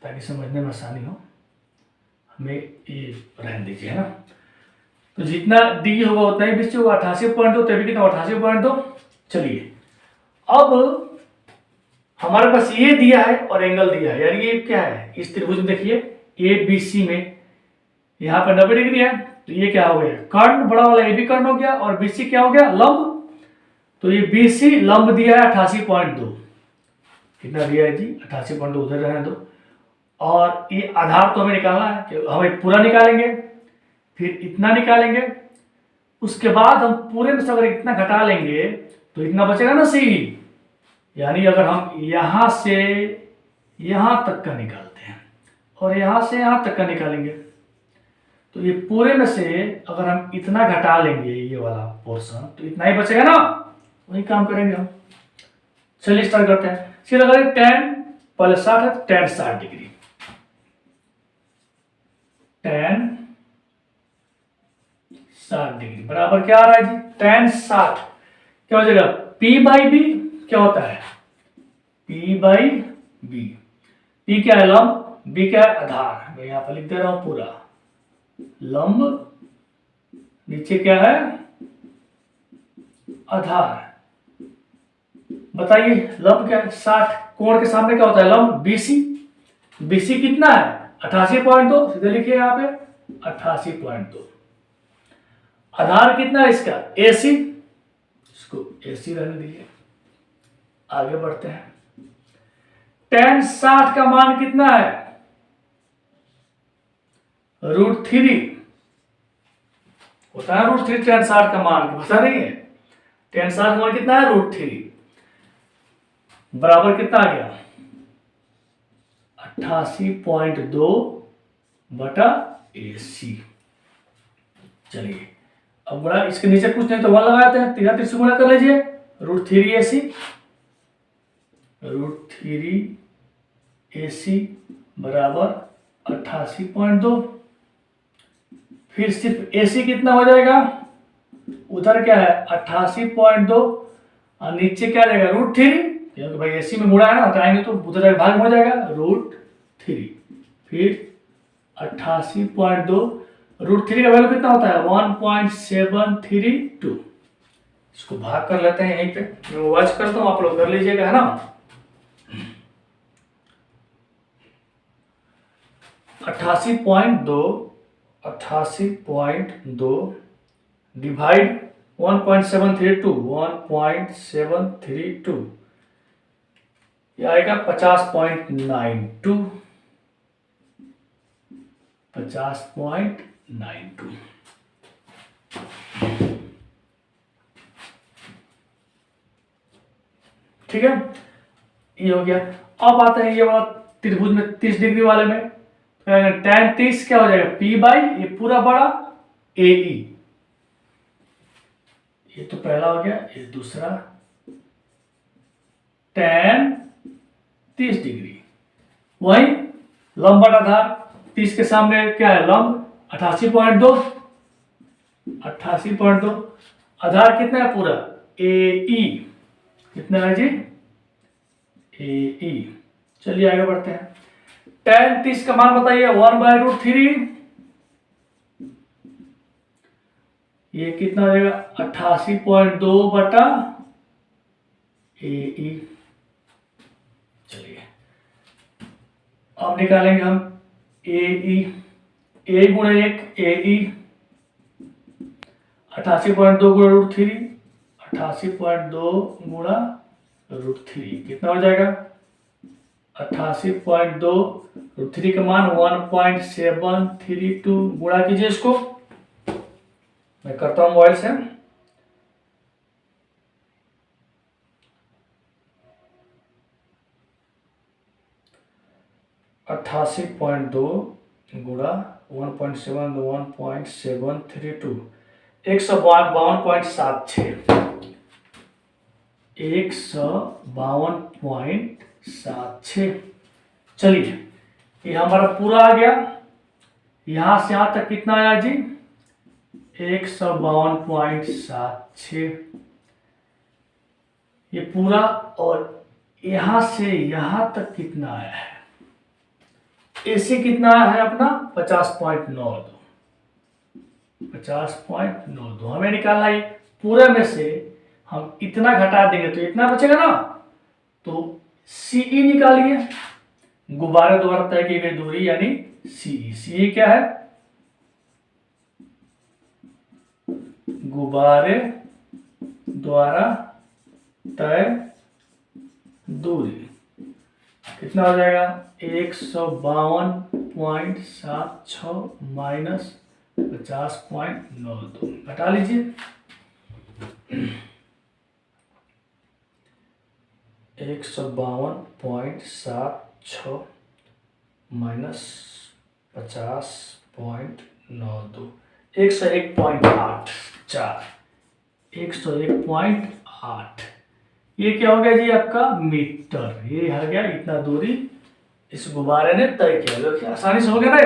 ताकि समझने में आसानी हो। हमें ये रहने दीजिए, है ना। तो जितना डी होगा उतना ही BC होगा। 88.2 तभी कितना 88.2। चलिए अब हमारे पास ये दिया है और एंगल दिया है, यानी ये क्या है, इस त्रिभुज में देखिए ABC में यहाँ पर 90 डिग्री है, तो ये क्या हो गया, कर्ण बड़ा वाला AB कर्ण हो गया और BC क्या हो गया, लंब। तो ये BC लंब दिया है 88.2। कितना दिया है जी, 88.2, उधर रहने दो। और ये आधार तो हमें निकालना है, कि हमें पूरा निकालेंगे, फिर इतना निकालेंगे, उसके बाद हम पूरे में से अगर इतना घटा लेंगे तो इतना बचेगा ना C। यानी अगर हम यहां से यहां तक का निकालते हैं और यहां से यहां तक का निकालेंगे तो ये पूरे में से अगर हम इतना घटा लेंगे ये वाला पोर्शन तो इतना ही बचेगा ना, वही काम करेंगे हम। चलिए स्टार्ट करते हैं। फिर अगर tan पहले 60 है, tan 60 डिग्री, tan 60 डिग्री बराबर क्या आ रहा है जी, tan 60 क्या हो जाएगा, P/B क्या होता है, P/B। P क्या है, लंब, B क्या है, आधार। मैं यहाँ पर लिख दे रहा हूं पूरा, लंब, नीचे क्या है, आधार। बताइए लंब क्या है, 60, कोण के सामने क्या होता है, लंब, BC। BC कितना है, 88.2, सीधे लिखिए यहाँ पे 88.2। आधार कितना है इसका, AC, इसको AC रहने दीजिए। आगे बढ़ते हैं, tan 60 का मान कितना है, √3 होता है, √3 tan 60 का मान पता नहीं है। tan 60 का मान कितना है, √3 बराबर कितना आ गया, 88.2 बटा AC। चलिए अब बड़ा इसके नीचे कुछ नहीं तो 1 लगाते हैं, 3 से गुणा कर लीजिए, √3 AC, √3 AC बराबर 88.2। फिर सिर्फ AC कितना हो जाएगा, उधर क्या है 88.2 और नीचे क्या रहेगा, √3, क्योंकि भाई AC में गुणा है ना, हटाएंगे तो उधर भाग हो जाएगा, √3। फिर 88.2, √3 का वैल्यू कितना होता है, 1.732। इसको भाग कर लेते हैं, यहीं पे मैं वाच करता हूं, आप लोग कर लीजिएगा, है ना। 88.2 डिवाइड 1.732 ये आएगा 50.92। 50.92 ठीक है, ये हो गया। अब आते हैं ये वाला त्रिभुज में 30 डिग्री वाले में, tan 30 क्या हो जाएगा, P/, ये पूरा बड़ा AE। ये तो पहला हो गया, ये दूसरा, tan 30 डिग्री, वही लंब बटा आधार, 30 के सामने क्या है, लंब, 88.2, 88.2, आधार कितना है पूरा, AE, कितना है जी, AE। चलिए आगे बढ़ते हैं, tan 30 का मान बताइए, 1/√3, ये कितना हो जाएगा, 88.2 बटा AE। चलिए अब निकालेंगे हम AE, A गुणा 1 AE, 88.2 गुणा √3, 88.2 गुणा √3 कितना हो जाएगा, 88.2, √3 का मान 1.732। गुणा कीजिए इसको, मैं करता हूं मोबाइल से। अट्ठासी पॉइंट दो गुणा 1.732 152.76 152.76। चलिए ये हमारा पूरा आ गया, यहां से यहां तक कितना आया जी, 152.76 ये पूरा, और यहां से यहां तक कितना आया है, एसी कितना आया है अपना 50.92, 50.92 हमें निकालना है। पूरे में से हम इतना घटा देंगे तो इतना बचेगा ना, तो सीई निकालिए, गुब्बारे द्वारा तय की गई दूरी यानी सीई। सीई क्या है, गुब्बारे द्वारा तय दूरी। कितना हो जाएगा 152.76 माइनस 50.92, घटा लीजिए। 152.76 माइनस 50.92, 101.84, 101.8। ये क्या हो गया जी आपका मीटर। ये आ गया, इतना दूरी इस गुब्बारे ने तय किया। देखिए आसानी से हो गया ना,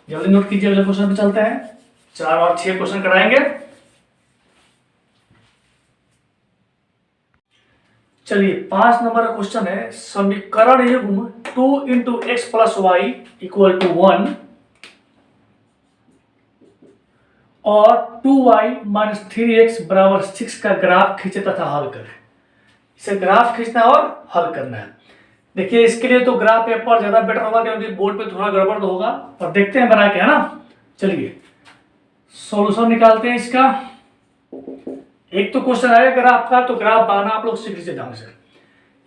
जल्दी नोट कीजिए। अगले क्वेश्चन पे चलते हैं, 4 और 6 क्वेश्चन कराएंगे। चलिए 5 नंबर का क्वेश्चन है, समीकरण युग्म 2 into X plus Y equal to 1 और 2y माइनस 3x बराबर 6 का ग्राफ खींचे तथा हल करें। इसे ग्राफ खींचना है और हल करना है। देखिए इसके लिए तो ग्राफ पेपर ज्यादा बेटर होगा, क्योंकि बोर्ड पे थोड़ा गड़बड़ तो होगा, पर देखते हैं बना के, है ना। चलिए सॉल्यूशन निकालते हैं इसका। एक तो क्वेश्चन आएगा ग्राफ का, तो ग्राफ बनाना आप लोग सीख लीजिए ढंग से।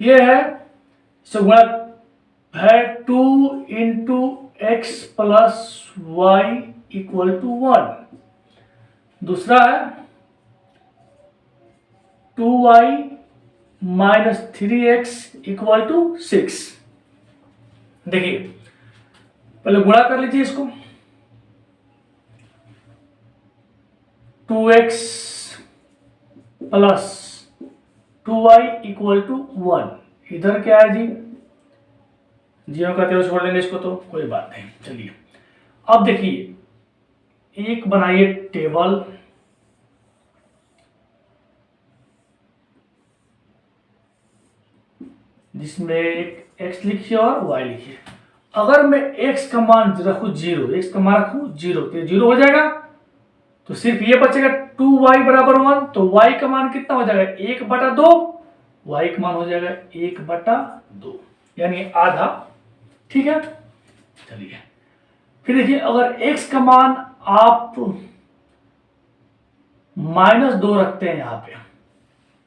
ये है, इसे गुणा है 2 into X plus Y equal to 1। दूसरा है 2y minus 3x equal to 6। देखिए पहले गुणा कर लीजिए इसको, 2x plus 2y equal to 1। इधर क्या है जी, जीरो करते हुए छोड़ लेंगे इसको, तो कोई बात नहीं। चलिए अब देखिए, एक बनाइए टेबल, जिसमें एक x लिखिए और y लिखिए। अगर मैं x का मान रखूं 0, x का मान रखूं 0 तो 0 हो जाएगा, तो सिर्फ ये बचेगा 2y बराबर 1। तो y का मान कितना हो जाएगा 1/2, y का मान हो जाएगा 1/2 यानी आधा। ठीक है, चलिए फिर देखिए, अगर x का मान आप -2 रखते हैं, यहाँ पे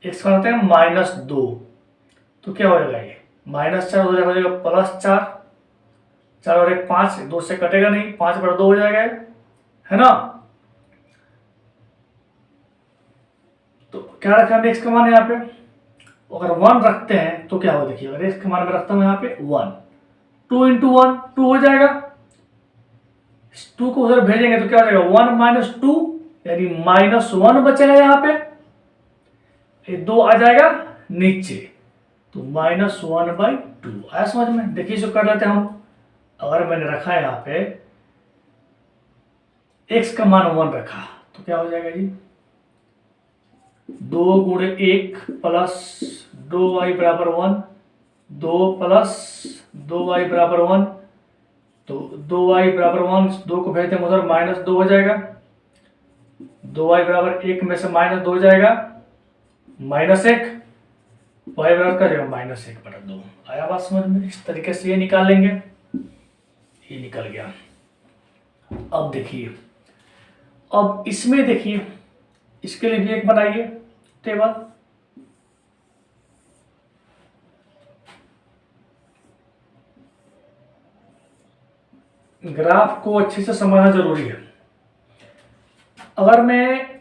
x का रखते हैं -2, तो क्या हो जाएगा, ये -4 हो जाएगा +4, 4 और 1 5, 2 से कटेगा नहीं, 5/2 हो जाएगा, है ना। तो क्या रखा हमने x का मान यहाँ पे, अगर 1 रखते हैं तो क्या हो, देखिए अगर x का मान में रखता हूं यहाँ पे 1, 2 इंटू 1 2 हो जाएगा, 2 को उधर भेजेंगे तो क्या हो जाएगा 1 माइनस 2 यानी -1 बचेगा यहाँ पे, ये 2 आ जाएगा नीचे, तो -1/2 आया समझ में। देखिए जो कर लेते हैं हम, अगर मैंने रखा है यहाँ पे x का मान 1 रखा, तो क्या हो जाएगा जी 2 गुणे 1 प्लस 2y बराबर 1, 2 प्लस 2y बराबर 1, तो 2y बराबर 1, 2 को भेजते हैं उधर -2 हो जाएगा, 2y बराबर 1 में से -2 हो जाएगा -1, y बराबर का जाएगा -1/2। आया बात समझ में। इस तरीके से ये निकाल लेंगे, ये निकल गया। अब देखिए, अब इसमें देखिए, इसके लिए भी एक बनाइए टेबल, ग्राफ को अच्छे से समझना जरूरी है। अगर मैं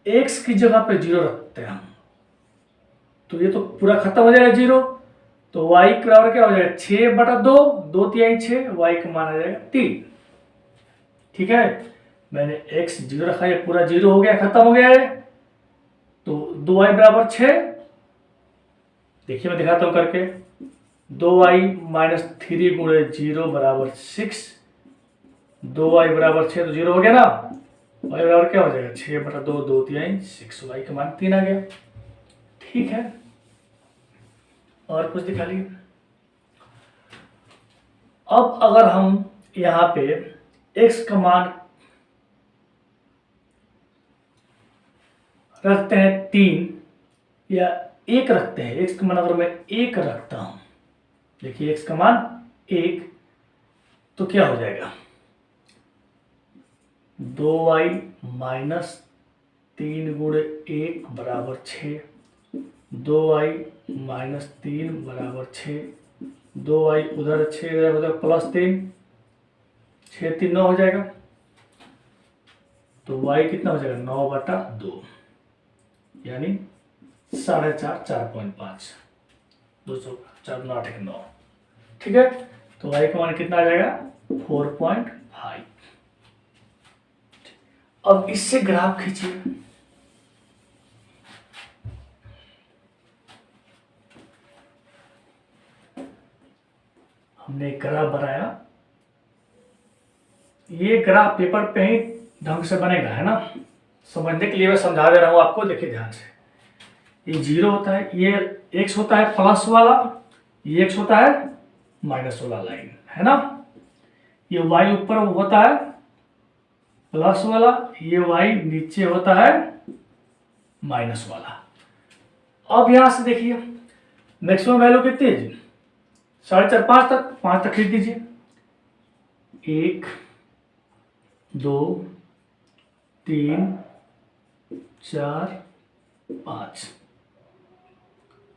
x की जगह पे 0 रखते हैं तो ये तो पूरा खत्म हो जाएगा 0, तो y के बराबर क्या हो जाएगा 6/2, 2 तिहाई 6, y का मान आ जाएगा 3। ठीक है, मैंने x 0 रखा, ये पूरा 0 हो गया, खत्म हो गया है, तो 2y बराबर 6। देखिए मैं दिखाता हूं करके, 2y माइनस 3 गुणे 0 बराबर 6, 2y बराबर 6, तो 0 हो गया ना, वाई बराबर क्या हो जाएगा 6/2 2 6, वाई का मान 3 आ गया। ठीक है, और कुछ दिखा लिए। अब अगर हम यहाँ पे x का मान रखते हैं 3 या 1 रखते हैं, x का मान अगर मैं 1 रखता हूं, देखिए x का मान 1, तो क्या हो जाएगा 2y माइनस 3 गुणे 1 बराबर 6, 2y माइनस 3 बराबर 6, 2y उधर 6 उधर प्लस 3, 6 3 9 हो जाएगा, तो y कितना हो जाएगा 9/2, यानी 4.5 4.5 200 4 9 8 9। ठीक है, तो y का मान कितना आ जाएगा 4.5। अब इससे ग्राफ खींचिए। हमने एक ग्राफ बनाया, ये ग्राफ पेपर पे ही ढंग से बनेगा, है ना। समझने के लिए मैं समझा दे रहा हूं आपको, देखिए ध्यान से। ये 0 होता है, ये x होता है प्लस वाला, ये x होता है माइनस वाला लाइन, है ना। ये y ऊपर होता है प्लस वाला, ये y नीचे होता है माइनस वाला। अब यहां से देखिए मैक्सिमम वैल्यू कितनी है जी 4.5 5 तक खींच दीजिए, 1 2 3 4 5,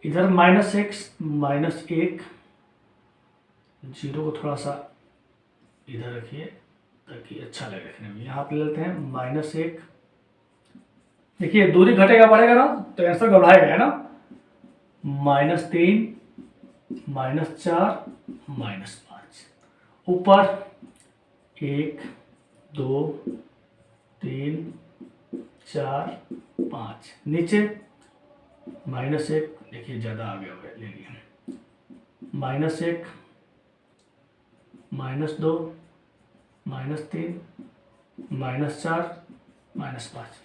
इधर -x -1, 0 को थोड़ा सा इधर रखिए ताकि अच्छा लगे रखने में। यहाँ पे लेते हैं -1, देखिए दूरी घटेगा बढ़ेगा ना तो आंसर घबराएगा, है ना। -3 -4 -5, ऊपर 1 2 3 4 5, नीचे -1, देखिए ज़्यादा आ गया ले लिया, -1 -2 -3 -4 -5।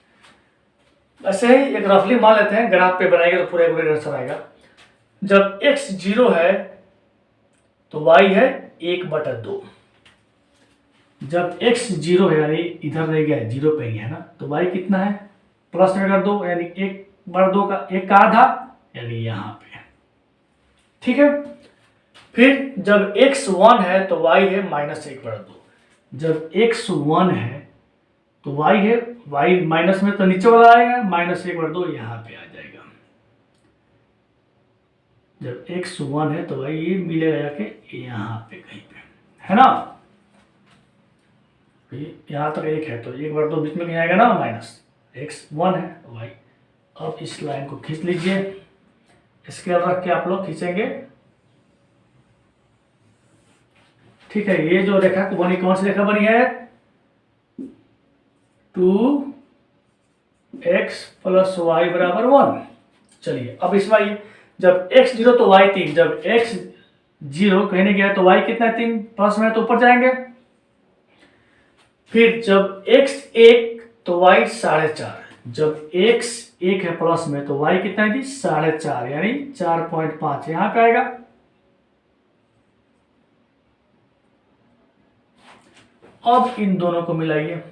ऐसे ही एक रफली मान लेते हैं, ग्राफ पे बनाएंगे तो पूरा एक आंसर आएगा। जब x 0 है तो y है 1/2, जब x 0 है यानी इधर रह गया 0 पे ही है ना, तो y कितना है प्लस में कर 2 यानी 1/2 का 1 का आधा, यानी यहाँ पे। ठीक है, फिर जब x 1 है तो y है -1/2, जब x 1 है तो y है, y माइनस में तो नीचे वाला आएगा, -1/2 यहाँ पे आ जाएगा। जब x 1 है तो y ये मिलेगा जाके यहाँ पे कहीं पे, है ना। यहाँ तक 1 है तो 1/2 बीच में नहीं आएगा ना, माइनस x 1 है तो y। अब इस लाइन को खींच लीजिए, स्केल रख के आप लोग खींचेंगे। ठीक है, ये जो रेखा बनी कौन सी रेखा बनी है 2x + y = 1। चलिए अब इसमें जब x 0 तो y 3, जब x 0 कहीं नहीं गया तो y कितना है 3, प्लस में तो ऊपर जाएंगे। फिर जब x 1 तो y 4.5, जब x 1 है प्लस में तो y कितना है 4.5 यानी 4.5 यहाँ पे आएगा। अब इन दोनों को मिलाइए,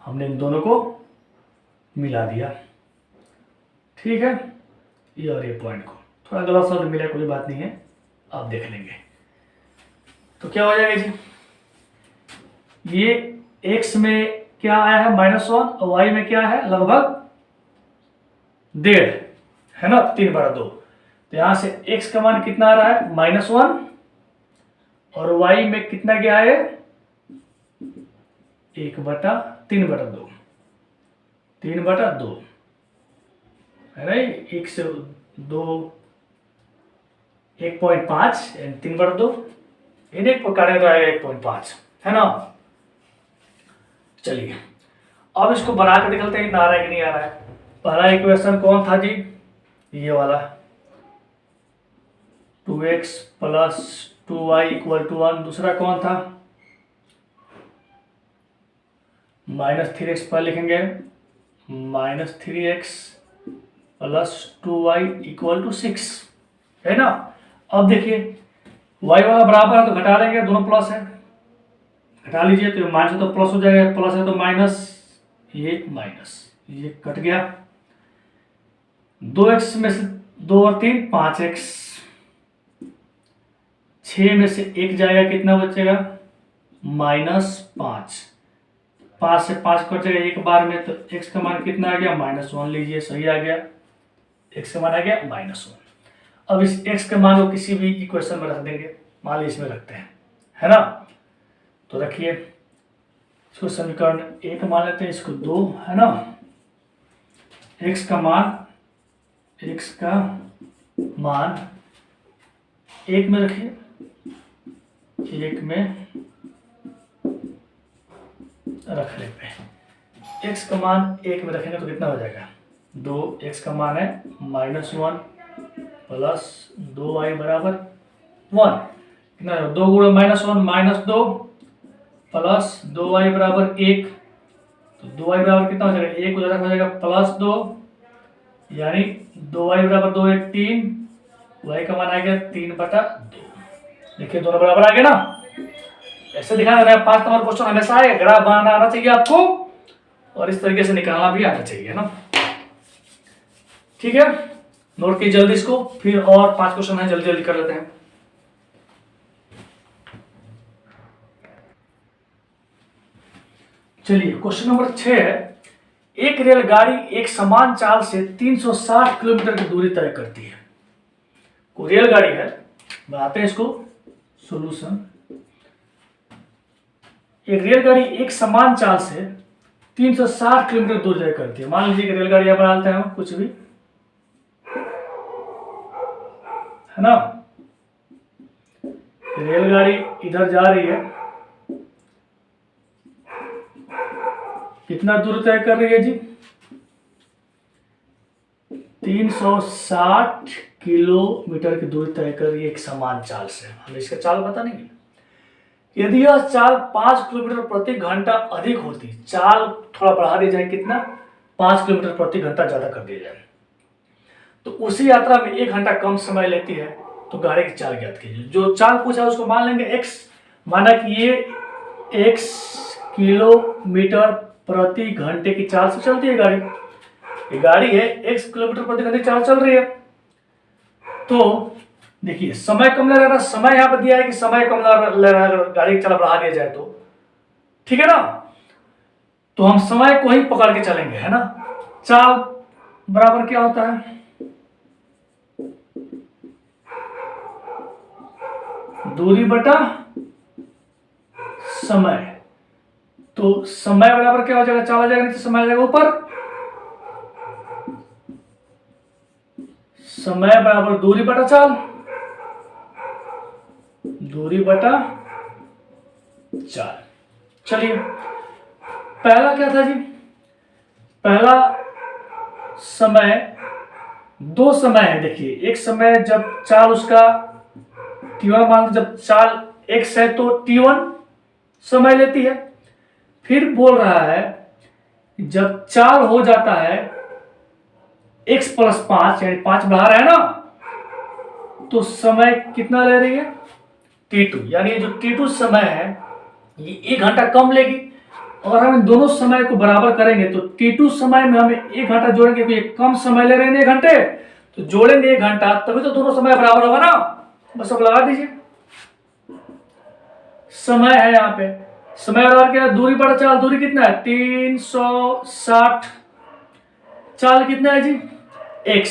हमने इन दोनों को मिला दिया। ठीक है, ये और ये पॉइंट को थोड़ा गलत शब्द मिला, कोई बात नहीं है, आप देख लेंगे। तो क्या हो जाएगा जी, ये x में क्या आया है -1 और y में क्या है लगभग 1.5, है ना, 3/2। तो यहां से x का मान कितना आ रहा है -1 और y में कितना गया है 1/3/2, 3/2 है ना, 1 से 2 1.5 यानी 3/2, इन्हें काटेंगे तो आएगा 1.5, है ना। चलिए अब इसको बना के निकलते हैं कि आ रहा है कि नहीं आ रहा है। पहला इक्वेशन कौन था जी, ये वाला 2x + 2y = 1। दूसरा कौन था? -3x पर लिखेंगे, -3x + 2y = 6, है ना। अब देखिए y वाला बराबर है तो घटा लेंगे, दोनों प्लस है, घटा लीजिए तो माइनस है तो प्लस हो जाएगा, प्लस है तो माइनस, ये माइनस, ये कट गया। 2x में से 2 और 3 5x, 6 में से 1 जाएगा, कितना बचेगा? -5। 5 से 5 कट जाएगा एक बार में, तो x का मान कितना आ गया? -1 लीजिए, सही आ गया, x का मान आ गया -1। अब इस x के मान को किसी भी इक्वेशन में रख देंगे, मान लीजिए इसमें रखते हैं, है ना। तो रखिए इसको समीकरण 1 मान लेते हैं, इसको 2, है ना। x का मान 1 में रखिए, 1 में रख लेते हैं। x का मान 1 में रखेंगे तो कितना हो जाएगा? 2, x का मान है -1 प्लस 2y बराबर 1, कितना है? 2 गुणा -1 -2 प्लस 2y बराबर 1, तो 2y बराबर कितना हो जाएगा? 1 हो जाएगा +2, यानी 2y बराबर 2 1 3, y का मान आ गया 3/2। देखिए दोनों बराबर आ गए ना। ऐसे दिखाना है, 5 नंबर क्वेश्चन हमेशा आए, ग्राफ बनाना आना चाहिए आपको और इस तरीके से निकालना भी आना चाहिए ना। ठीक है, नोट कीजिए जल्दी इसको, फिर और 5 क्वेश्चन है, जल्दी जल्दी कर लेते हैं। चलिए क्वेश्चन नंबर 6 है, एक रेलगाड़ी एक समान चाल से 360 किलोमीटर की दूरी तय करती है। कोई रेलगाड़ी है, बनाते हैं इसको सॉल्यूशन। एक रेलगाड़ी एक समान चाल से 360 किलोमीटर दूर तय करती है। मान लीजिए कि रेलगाड़ी यहाँ बना लेते हैं हम, कुछ भी, है ना। रेलगाड़ी इधर जा रही है, कितना दूर तय कर रही है जी? 360 किलोमीटर की दूरी तय कर रही है एक समान चाल से। हमें इसका चाल पता नहीं है। यदि यह चाल 5 किलोमीटर प्रति घंटा अधिक होती, चाल थोड़ा बढ़ा दी जाए, कितना? 5 किलोमीटर प्रति घंटा ज्यादा कर दिया जाए, तो उसी यात्रा में 1 घंटा कम समय लेती है, तो गाड़ी की चाल ज्ञात कीजिए। जो चाल पूछा है उसको मान लेंगे x, माना कि ये x किलोमीटर प्रति घंटे की चाल से चलती है गाड़ी। ये गाड़ी है x किलोमीटर प्रति घंटे चाल चल रही है, तो देखिए समय कम लग रहा है, समय यहाँ पर दिया है कि समय कम लग रहा है, गाड़ी की चाल बढ़ा दिया जाए तो, ठीक है ना। तो हम समय को ही पकड़ के चलेंगे, है ना। चाल बराबर क्या होता है? दूरी बटा समय। तो समय बराबर क्या हो जाएगा? चाल आ जाएगा, नहीं तो समय आ जाएगा ऊपर। समय बराबर दूरी बटा चाल, दूरी बटा चाल। चलिए पहला क्या था जी? पहला समय, 2 समय है। देखिए एक समय जब चाल उसका t1 मान, जब चाल x है तो t1 समय लेती है। फिर बोल रहा है जब चाल हो जाता है x + 5, यानी 5 बढ़ा रहा है ना, तो समय कितना ले रही है? t2, यानी जो t2 समय है ये 1 घंटा कम लेगी। और हम इन दोनों समय को बराबर करेंगे तो t2 समय में हमें 1 घंटा जोड़ेंगे, क्योंकि कम समय ले रहे हैं 1 घंटे, तो जोड़ेंगे 1 घंटा, तभी तो दोनों समय बराबर होगा ना। बस अब लगा दीजिए, समय है यहाँ पे, समय बराबर क्या है? दूरी बटा चाल। दूरी कितना है? 360, चाल कितना है जी? x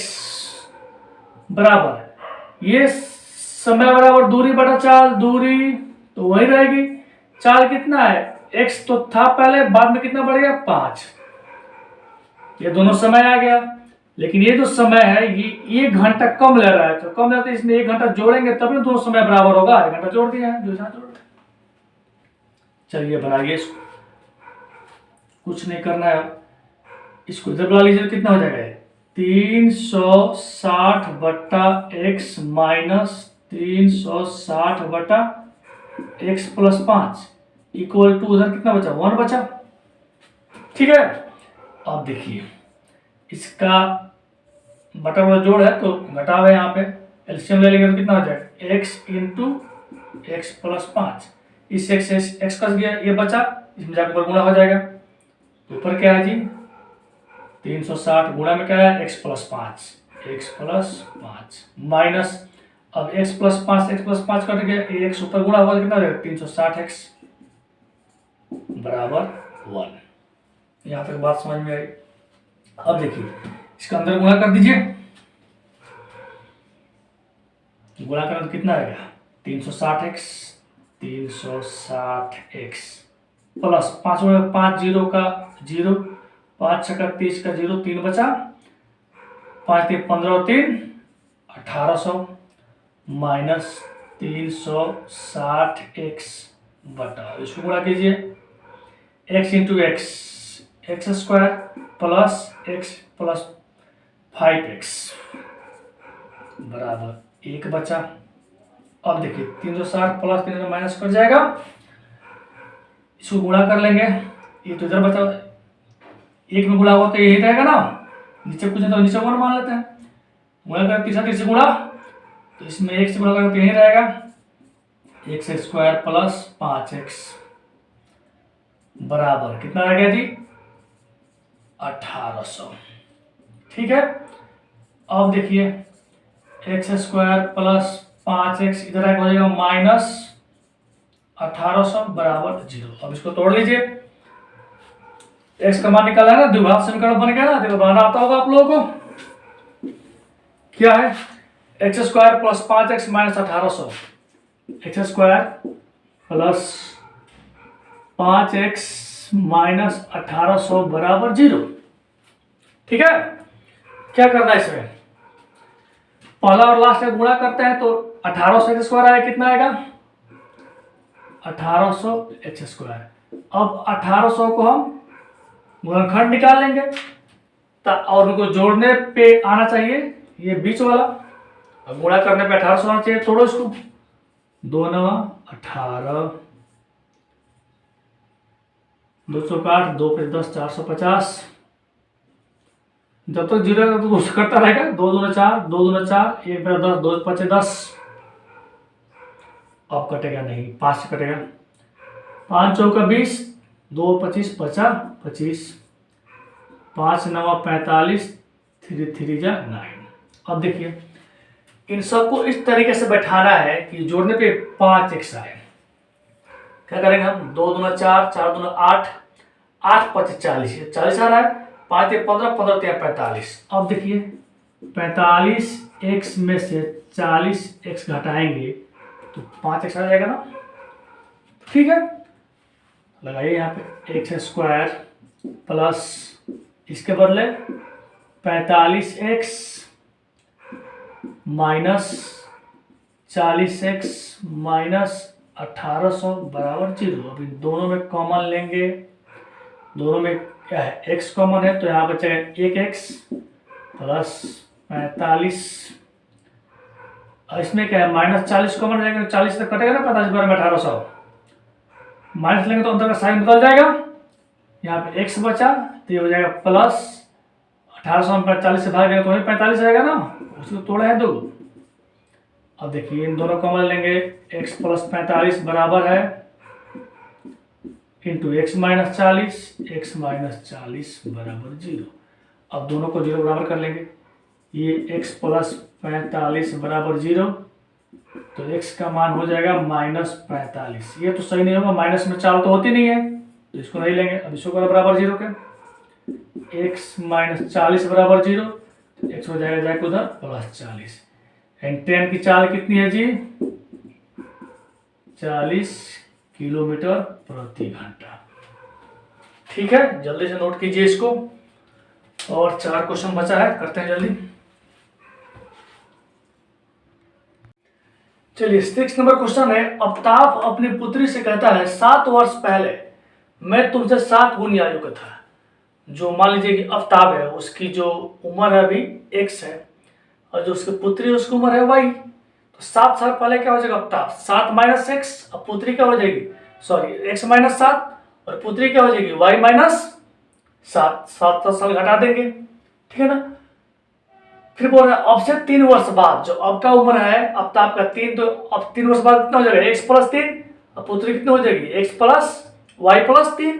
बराबर ये समय बराबर दूरी बटा चाल, दूरी तो वही रहेगी। चाल कितना है? x तो था पहले, बाद में कितना बढ़ गया? 5। ये दोनों समय आ गया, लेकिन ये जो समय है ये 1 घंटा कम ले रहा है, तो कम रहता है, इसमें 1 घंटा जोड़ेंगे तभी दोनों समय बराबर होगा। 1 घंटा जोड़ दिया है, जो जोड़ दिया। चलिए बनाइए इसको, कुछ नहीं करना है। इसको इधर बना लीजिए, कितना हो जाएगा? 360 बटा x 360 बटा x प्लस 5 इक्वल टू उधर कितना बचा, 1 बचा। ठीक है, अब देखिए इसका बटा हुआ जोड़ है तो घटाव है, यहाँ पे एलसीएम ले लेंगे तो कितना हो जाएगा, x इंटू एक्स प्लस 5, इस x से x कस गया, ये बचा, इसमें जाकर ऊपर गुणा हो जाएगा। तो ऊपर क्या है जी, 360 गुणा में क्या है, x प्लस 5 माइनस, अब x प्लस 5 कट गया, ये x ऊपर गुणा होगा तो कितना हो जाएगा, 360x बराबर 1। यहाँ तक बात समझ में आई। अब देखिए इसका अंदर गुणा कर दीजिए, गुणा करें तो कितना आएगा, 360x प्लस 5 में 5 जीरो का 0, 5 छक्का 30 का 0, 3 बचा, 5 3 15 और 3 1800 माइनस 360x बटा, इसको गुणा कीजिए, x into x square plus x plus 5x बराबर 1 बचा। अब देखिए 360 प्लस 300 माइनस कर जाएगा, इसको गुणा कर लेंगे, ये तो इधर बचा, 1 में गुणा हुआ तो यही रहेगा ना, नीचे कुछ है तो नीचे 1 मान लेते हैं, गुणा कर 3 से गुणा तो इसमें 1 से गुणा करेंगे तो यही रहेगा, x स्क्वायर प्लस 5x बराबर कितना आ गया जी, 1800। ठीक है, अब देखिए एक्स स्क्वायर प्लस 5x इधर आएगा, हो जाएगा माइनस 1800 बराबर 0। अब इसको तोड़ लीजिए, x का मान निकाला है ना, द्विघात समीकरण बन गया ना, देखो बनाना आता होगा आप लोगों को। क्या है, x square plus 5x minus 1800, x square plus 5x minus 1800 बराबर 0। ठीक है, क्या करना है इसमें, पहला और लास्ट में गुणा करते हैं तो 1800 एक्स स्क्वायर आएगा, कितना आएगा 1800 एक्स स्क्वायर। अब 1800 को हम गुणनखंड निकाल लेंगे और उनको जोड़ने पे आना चाहिए ये बीच वाला, अब गुणा करने पे 1800 आना चाहिए, तोड़ो इसको, 2 9 18, 2 चौक 8, 2 5 10, 450, जब तक जीरो तो दोस्त करता रहेगा, 2 दूना 4, 2 दूना 4, 1 10, 2 5 10, अब कटेगा नहीं, 5 से कटेगा, 5 चौका 20, 2 25 50 25, 5 9 45, 3 3 जा 9। अब देखिए इन सबको इस तरीके से बैठाना है कि जोड़ने पे 5x आए। क्या करेंगे हम, 2 दूना 4, 4 दूना 8, 8 5 40, 40 आ रहा है, 5 15 15 45। अब देखिए 45x में से 40x घटाएंगे तो 5x आ जाएगा ना। ठीक है, लगाइए यहाँ पे एक्स स्क्वायर प्लस इसके बदले 45x माइनस 40x माइनस 1800 बराबर 0। अब इन दोनों में कॉमन लेंगे, दोनों में क्या है, x कॉमन है तो यहाँ बचेगा 1x प्लस 45, और इसमें क्या है माइनस 40 कॉमन रहेगा, 40 तक कटेगा ना, 45 बार में 1800, माइनस लेंगे तो अंदर का साइन बदल जाएगा, यहाँ पे x बचा तो ये हो जाएगा प्लस 1800 में 45 से भाग देंगे तो वही 45 आएगा ना, उसको तोड़ा है 2। अब देखिए इन दोनों कॉमन लेंगे, x प्लस 45 बराबर है इंटू एक्स माइनस 40 बराबर 0। अब दोनों को 0 बराबर कर लेंगे, ये x प्लस 45 बराबर 0 तो x का मान हो जाएगा माइनस 45। ये तो सही नहीं होगा, माइनस में चाल तो होती नहीं है तो इसको नहीं लेंगे। अब इसको करो बराबर 0 के, x माइनस 40 बराबर 0 तो x हो जाएगा उधर प्लस 40। एंड ट्रेन की चाल कितनी है जी, 40 किलोमीटर प्रति घंटा। ठीक है, जल्दी से नोट कीजिए इसको, और 4 क्वेश्चन बचा है, करते हैं जल्दी। चलिए 6 नंबर क्वेश्चन है, अफ्ताब अपनी पुत्री से कहता है 7 वर्ष पहले मैं तुमसे 7 गुनी आयु का था। जो मान लीजिए कि अफ्ताब है, उसकी जो उम्र है अभी x है, और जो उसकी पुत्री है उसकी उम्र है y। तो 7 साल पहले क्या हो जाएगा अपताप, 7 माइनस एक्स, अब पुत्री क्या हो जाएगी, सॉरी एक्स माइनस 7, और पुत्री क्या हो जाएगी वाई माइनस 7, 7 साल घटा देंगे, ठीक है ना। फिर बोल रहा है अब से 3 वर्ष बाद, जो अब का उम्र है अब तो आपका 3, तो अब 3 वर्ष बाद कितना हो जाएगा एक्स प्लस 3, अब पुत्री कितनी हो जाएगी एक्स प्लस वाई प्लस 3,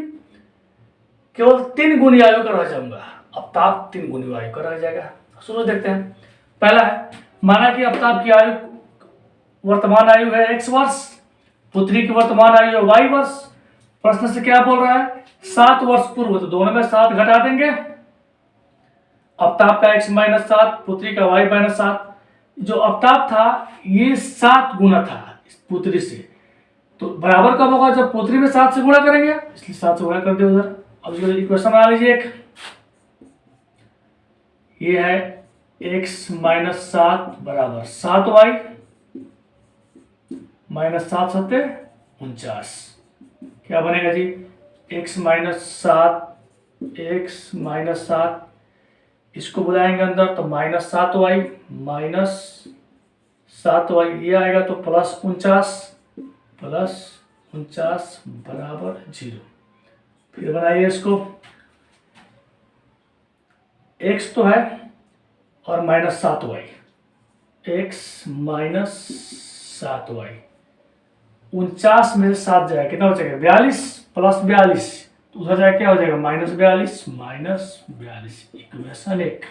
केवल 3 गुनी आयु का रह जाऊंगा, अब ताप 3 गुनी आयु का रह जाएगा। सुनो देखते हैं, पहला है माना कि अब ताप की आयु वर्तमान आयु है x वर्ष, पुत्री की वर्तमान आयु है y वर्ष। प्रश्न से क्या बोल रहा है 7 वर्ष पूर्व, तो दोनों में 7 घटा देंगे, अपताप का x माइनस 7, पुत्री का y माइनस 7। जो अपताप था ये 7 गुना था इस पुत्री से, तो बराबर कब होगा जब पुत्री में 7 से गुणा करेंगे, इसलिए 7 से गुणा कर दिया उधर। अब इसको इक्वेशन बना लीजिए एक, ये है x माइनस 7 बराबर 7y माइनस 7 सत्ते 49, क्या बनेगा जी x माइनस 7, इसको बुलाएंगे अंदर तो माइनस 7y ये आएगा, तो प्लस 49 बराबर 0। फिर बनाइए इसको, x तो है और minus 7y, x minus 7y, 49 में से 7 जाएगा कितना बचेगा 42 प्लस 42, तो उधर जाए क्या हो जाएगा माइनस 42 इक्वेशन 1,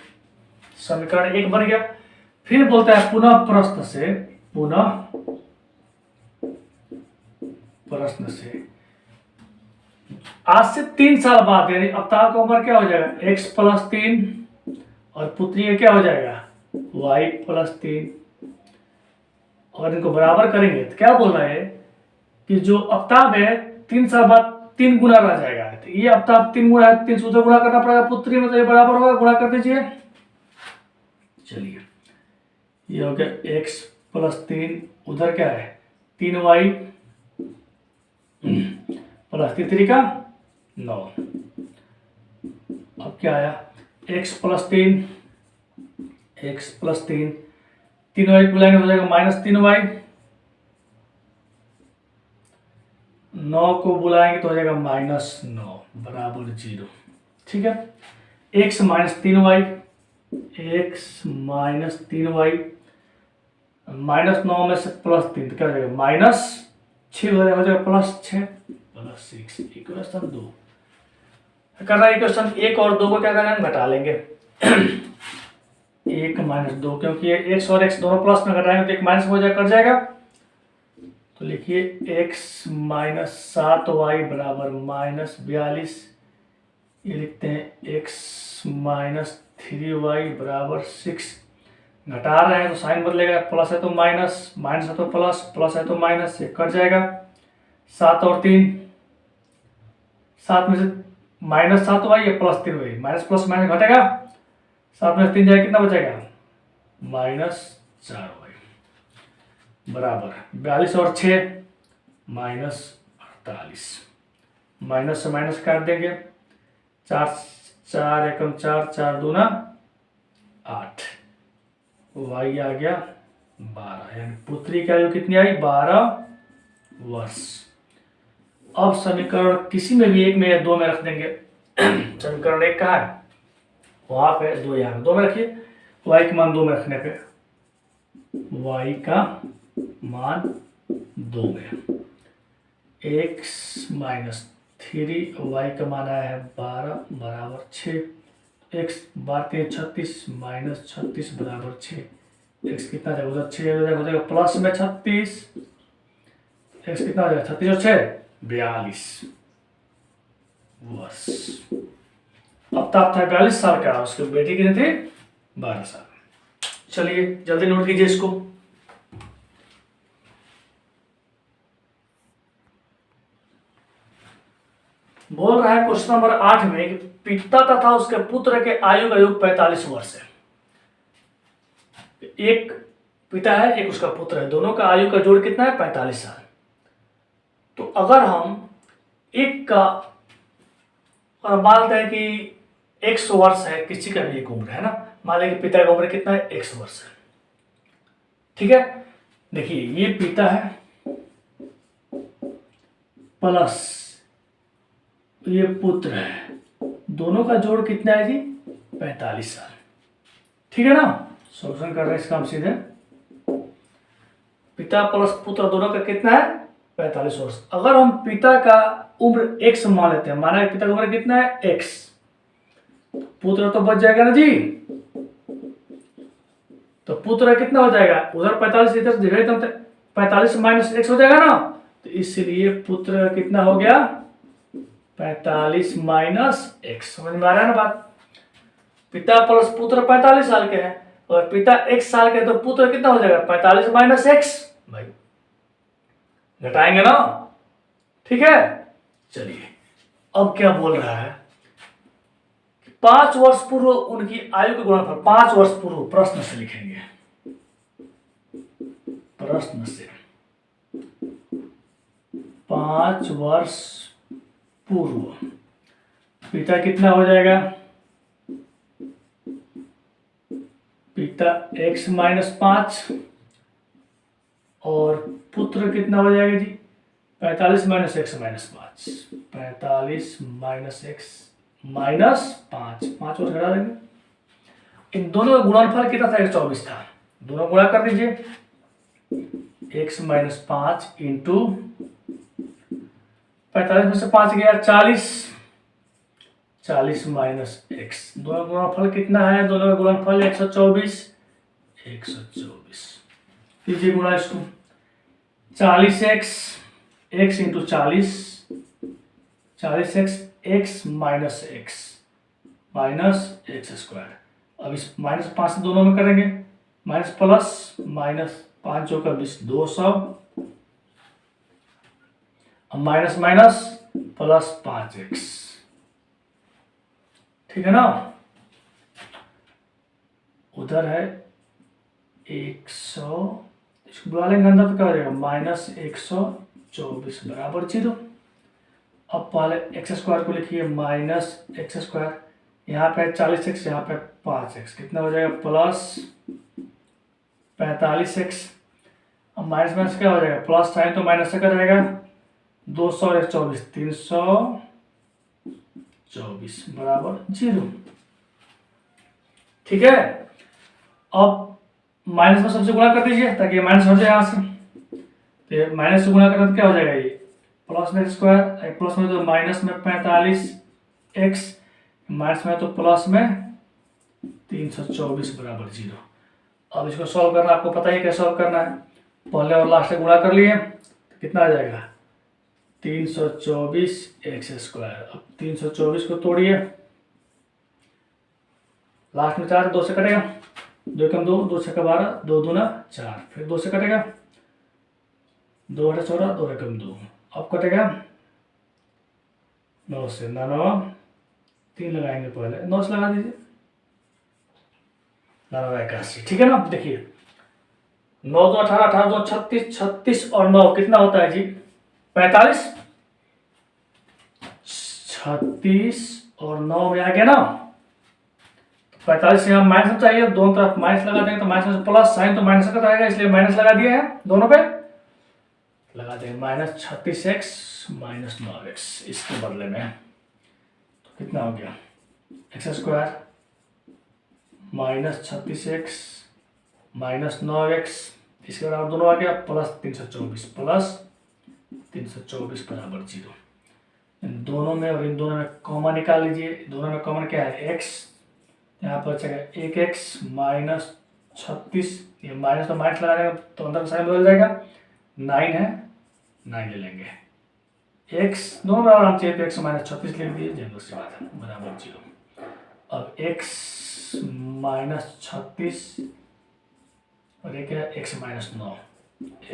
समीकरण 1 बन गया। फिर बोलता है पुनः प्रश्न से आज से 3 साल बाद, यानी अवतार का उम्र क्या हो जाएगा x प्लस 3 और पुत्री का क्या हो जाएगा y प्लस 3, और इनको बराबर करेंगे तो क्या बोल रहे हैं कि जो अवताप है 3 साल बाद 3 गुना रह जाएगा, तो ये अवताप 3 गुना है, 3 से गुणा करना पड़ेगा पुत्री में, तो ये बराबर होगा, गुणा कर दीजिए। चलिए ये हो गया x प्लस 3, उधर क्या है 3y प्लस 3 का 9, अब क्या आया x प्लस 3, 3y बुलाएंगे हो जाएगा माइनस 3y, 9 को बुलाएंगे तो हो जाएगा माइनस 9 बराबर 0, ठीक है। x माइनस 3y, माइनस 9 में से प्लस 3 तो क्या हो जाएगा माइनस 6 हो जाएगा प्लस 6 प्लस 6, इक्वेशन 2 करना है। इक्वेशन 1 और 2 को क्या करना है घटा लेंगे 1 माइनस 2, क्योंकि ये x और x दोनों प्लस में घटाएंगे तो एक माइनस हो जाएगा, कट जाएगा, तो लिखिए x माइनस 7y बराबर माइनस 42, ये लिखते हैं x माइनस 3y बराबर 6, घटा रहे हैं तो साइन बदलेगा, प्लस है तो माइनस, माइनस है तो प्लस, प्लस है तो माइनस, ये कट जाएगा। 7 और 3, 7 में से माइनस 7y या plus 3y, minus plus minus घटेगा, 7 में से 3 जाएगा कितना बचेगा माइनस 4y बराबर 42 और 6 माइनस 48, माइनस से माइनस काट देंगे, 4 एकम 4, 4 दूना 8, y आ गया 12, यानी पुत्री की आयु कितनी आई 12 वर्ष। अब समीकरण किसी में भी एक में या 2 में रख देंगे, समीकरण 1 कहाँ है वहां पे, 2 यहाँ पे, 2 में रखिए, y का मान 2 में रखने पे, y का मान 2 में, x माइनस 3 y का मान आया है 12 बराबर 6, x 12 36 माइनस 36 बराबर 6, x कितना जाएगा उधर 6 हो जाएगा प्लस में 36, x कितना हो जाएगा 36 और 6 42 वर्ष। अब तक था 42 साल का, उसके बेटी कितने थे 12 साल। चलिए जल्दी नोट कीजिए इसको, बोल रहा है क्वेश्चन नंबर 8 में कि पिता तथा उसके पुत्र के आयु का योग 45 वर्ष है। एक पिता है एक उसका पुत्र है, दोनों का आयु का जोड़ कितना है 45 साल। तो अगर हम एक का मानते हैं कि 100 वर्ष है, किसी का भी एक उम्र है ना, मान लें कि पिता का उम्र कितना है 100 वर्ष है, ठीक है। देखिए ये पिता है प्लस ये पुत्र है, दोनों का जोड़ कितना है जी 45 साल। ठीक है ना, सॉल्यूशन कर रहे हैं इसका हम सीधे। पिता प्लस पुत्र दोनों का कितना है 45 वर्ष। अगर हम पिता का उम्र x मान लेते हैं, माना पिता का उम्र कितना है x, पुत्र तो बच जाएगा ना जी, तो पुत्र कितना हो जाएगा, उधर 45 इधर डिवाइड तो 45 माइनस x हो जाएगा ना, तो इसलिए पुत्र कितना हो गया 45 माइनस x। समझ में आ रहा है ना बात। पिता प्लस पुत्र 45 साल के हैं और पिता x साल के, तो पुत्र कितना हो जाएगा 45 माइनस x। भाई घटाएंगे ना, ठीक है। चलिए अब क्या बोल रहा है, 5 वर्ष पूर्व उनकी आयु के गुणनफल, 5 वर्ष पूर्व, प्रश्न से लिखेंगे, प्रश्न से 5 वर्ष पूर्व पिता कितना हो जाएगा, पिता x माइनस 5 और पुत्र कितना हो जाएगा जी 45 minus x minus 5, 45 minus x minus 5, 5 और घटा देंगे। इन दोनों का गुणनफल कितना था 24 था, दोनों गुणा कर दीजिए, x माइनस 5 इंटू 45 में से 5 गया 40, 40 माइनस x, दोनों का गुणनफल कितना है, दोनों का गुणनफल 124, 124 कीजिए गुणा इसको, 40x x into 40, 40x x minus x minus x square. अब इस माइनस 5 से दोनों में करेंगे, माइनस प्लस माइनस 5 का 20, 200, अब माइनस माइनस प्लस 5x, ठीक है ना। उधर है 100, इसको बुला लेंगे अंदर तो क्या हो जाएगा माइनस 124 बराबर 0। अब पहले एक्स स्क्वायर को लिखिए माइनस एक्स स्क्वायर, यहाँ पे 40x, यहाँ पे 5x, कितना हो जाएगा प्लस 45x। अब माइनस माइनस क्या हो जाएगा, प्लस साइन तो माइनस से का रहेगा, 200 और 124, 324 बराबर 0। ठीक है, अब माइनस में सबसे गुणा कर दीजिए ताकि माइनस हट जाए यहाँ से, तो माइनस से गुणा करें तो क्या हो जाएगा, ये प्लस में स्क्वायर, प्लस में तो माइनस में 45x, माइनस में तो प्लस में 324 बराबर 0। अब इसको सॉल्व करना आपको पता ही कैसे सॉल्व करना है, पहले और लास्ट में गुणा कर लिए तो कितना आ जाएगा 324 एक्स स्क्वायर। अब 324 को तोड़िए, लास्ट में 4, 2 से कटेगा, 2 कम 2, 2 से 12, 2 दूना 4, फिर 2 से कटेगा, 2 बटे 14, 2 कम 2, अब कटेगा 9 से, 9 3 लगाएंगे, पहले 9 से लगा दीजिए, 9 81, ठीक है ना। देखिए 9 2 18, 18 2 36, 36 और 9 कितना होता है जी 45, 36 और 9 में आ गया ना, 45 से हम माइनस चाहिए, दोनों तरफ माइनस लगा देंगे तो माइनस में प्लस, साइन तो माइनस का रहेगा इसलिए माइनस लगा दिए हैं, दोनों पे लगा देंगे माइनस 36x माइनस 9x, इसके बदले में तो कितना हो गया x square minus 36x minus 9x, इसके बराबर दोनों आ गया प्लस 324, प्लस 324 बराबर 0। इन दोनों में और इन दोनों में कॉमन निकाल लीजिए, दोनों में कॉमन क्या है x, यहाँ पर बचेगा 1x माइनस 36, ये माइनस तो माइनस लगा देंगे तो अंदर का साइन बदल जाएगा, 9 है 9 ले लेंगे, x दोनों बराबर हम चाहिए तो x माइनस 36 लिख दिए, जनरल सी बात है बराबर 0। अब x माइनस 36 और एक है x माइनस 9,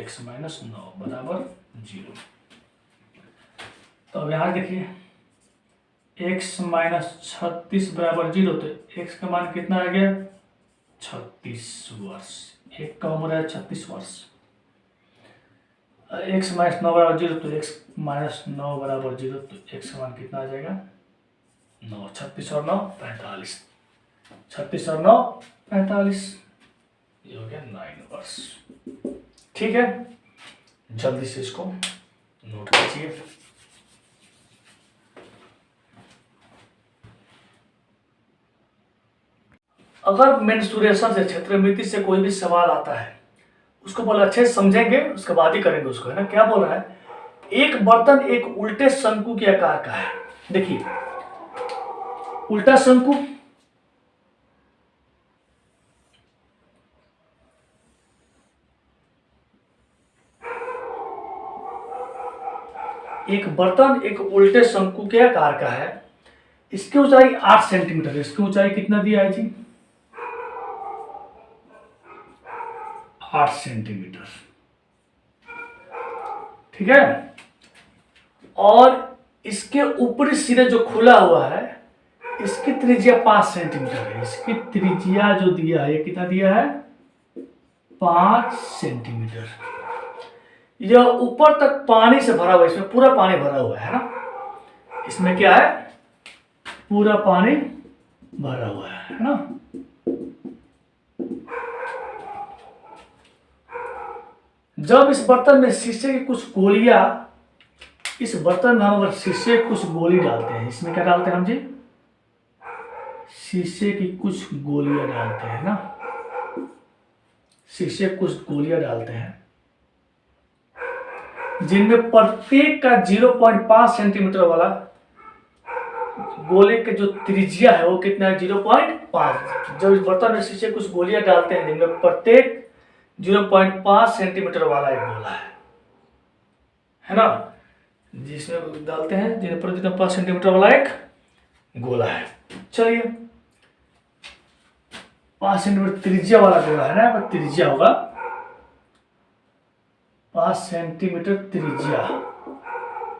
x माइनस 9 बराबर 0। तो अब यहाँ देखिए x माइनस 36 बराबर 0, तो x का मान कितना आ गया 36 वर्ष, एक का उम्र है 36 वर्ष, x माइनस 9 बराबर 0, तो x माइनस 9 बराबर 0, तो x का मान कितना आ जाएगा 9, 36 और 9 45, 36 और 9 45, ये हो गया 9 वर्ष। ठीक है, जल्दी से इसको नोट कीजिए। अगर मेंस्ट्रुएशन से, क्षेत्रमिति से कोई भी सवाल आता है, उसको बोला अच्छे से समझेंगे, उसके बाद ही करेंगे उसको, है ना। क्या बोल रहा है, एक बर्तन एक उल्टे शंकु के आकार का है। देखिए, उल्टा शंकु, एक बर्तन एक उल्टे शंकु के आकार का है, इसकी ऊंचाई 8 सेंटीमीटर है। इसकी ऊंचाई कितना दिया है जी, 8 सेंटीमीटर, ठीक है। और इसके ऊपरी सिरे जो खुला हुआ है, इसकी त्रिज्या 5 सेंटीमीटर है। इसकी त्रिज्या जो दिया है, कितना दिया है, 5 सेंटीमीटर। यह ऊपर तक पानी से भरा हुआ है, इसमें पूरा पानी भरा हुआ है ना। इसमें क्या है, पूरा पानी भरा हुआ है ना। जब इस बर्तन में शीशे की कुछ गोलियां, इस बर्तन में हम अगर शीशे की कुछ गोली डालते हैं, इसमें क्या डालते हैं हम जी, शीशे की कुछ गोलियां डालते हैं ना, शीशे की कुछ गोलियां डालते हैं, जिनमें प्रत्येक का 0.5 सेंटीमीटर वाला गोले के जो त्रिज्या है वो कितना है, 0.5। जब इस बर्तन में शीशे कुछ गोलियां डालते हैं, जिनमें प्रत्येक 0.5 सेंटीमीटर वाला एक गोला है ना, जिसमें डालते हैं जिन पर 0.5 सेंटीमीटर वाला एक गोला है। चलिए, 5 सेंटीमीटर त्रिज्या वाला गोला है ना, त्रिज्या होगा 5 सेंटीमीटर त्रिज्या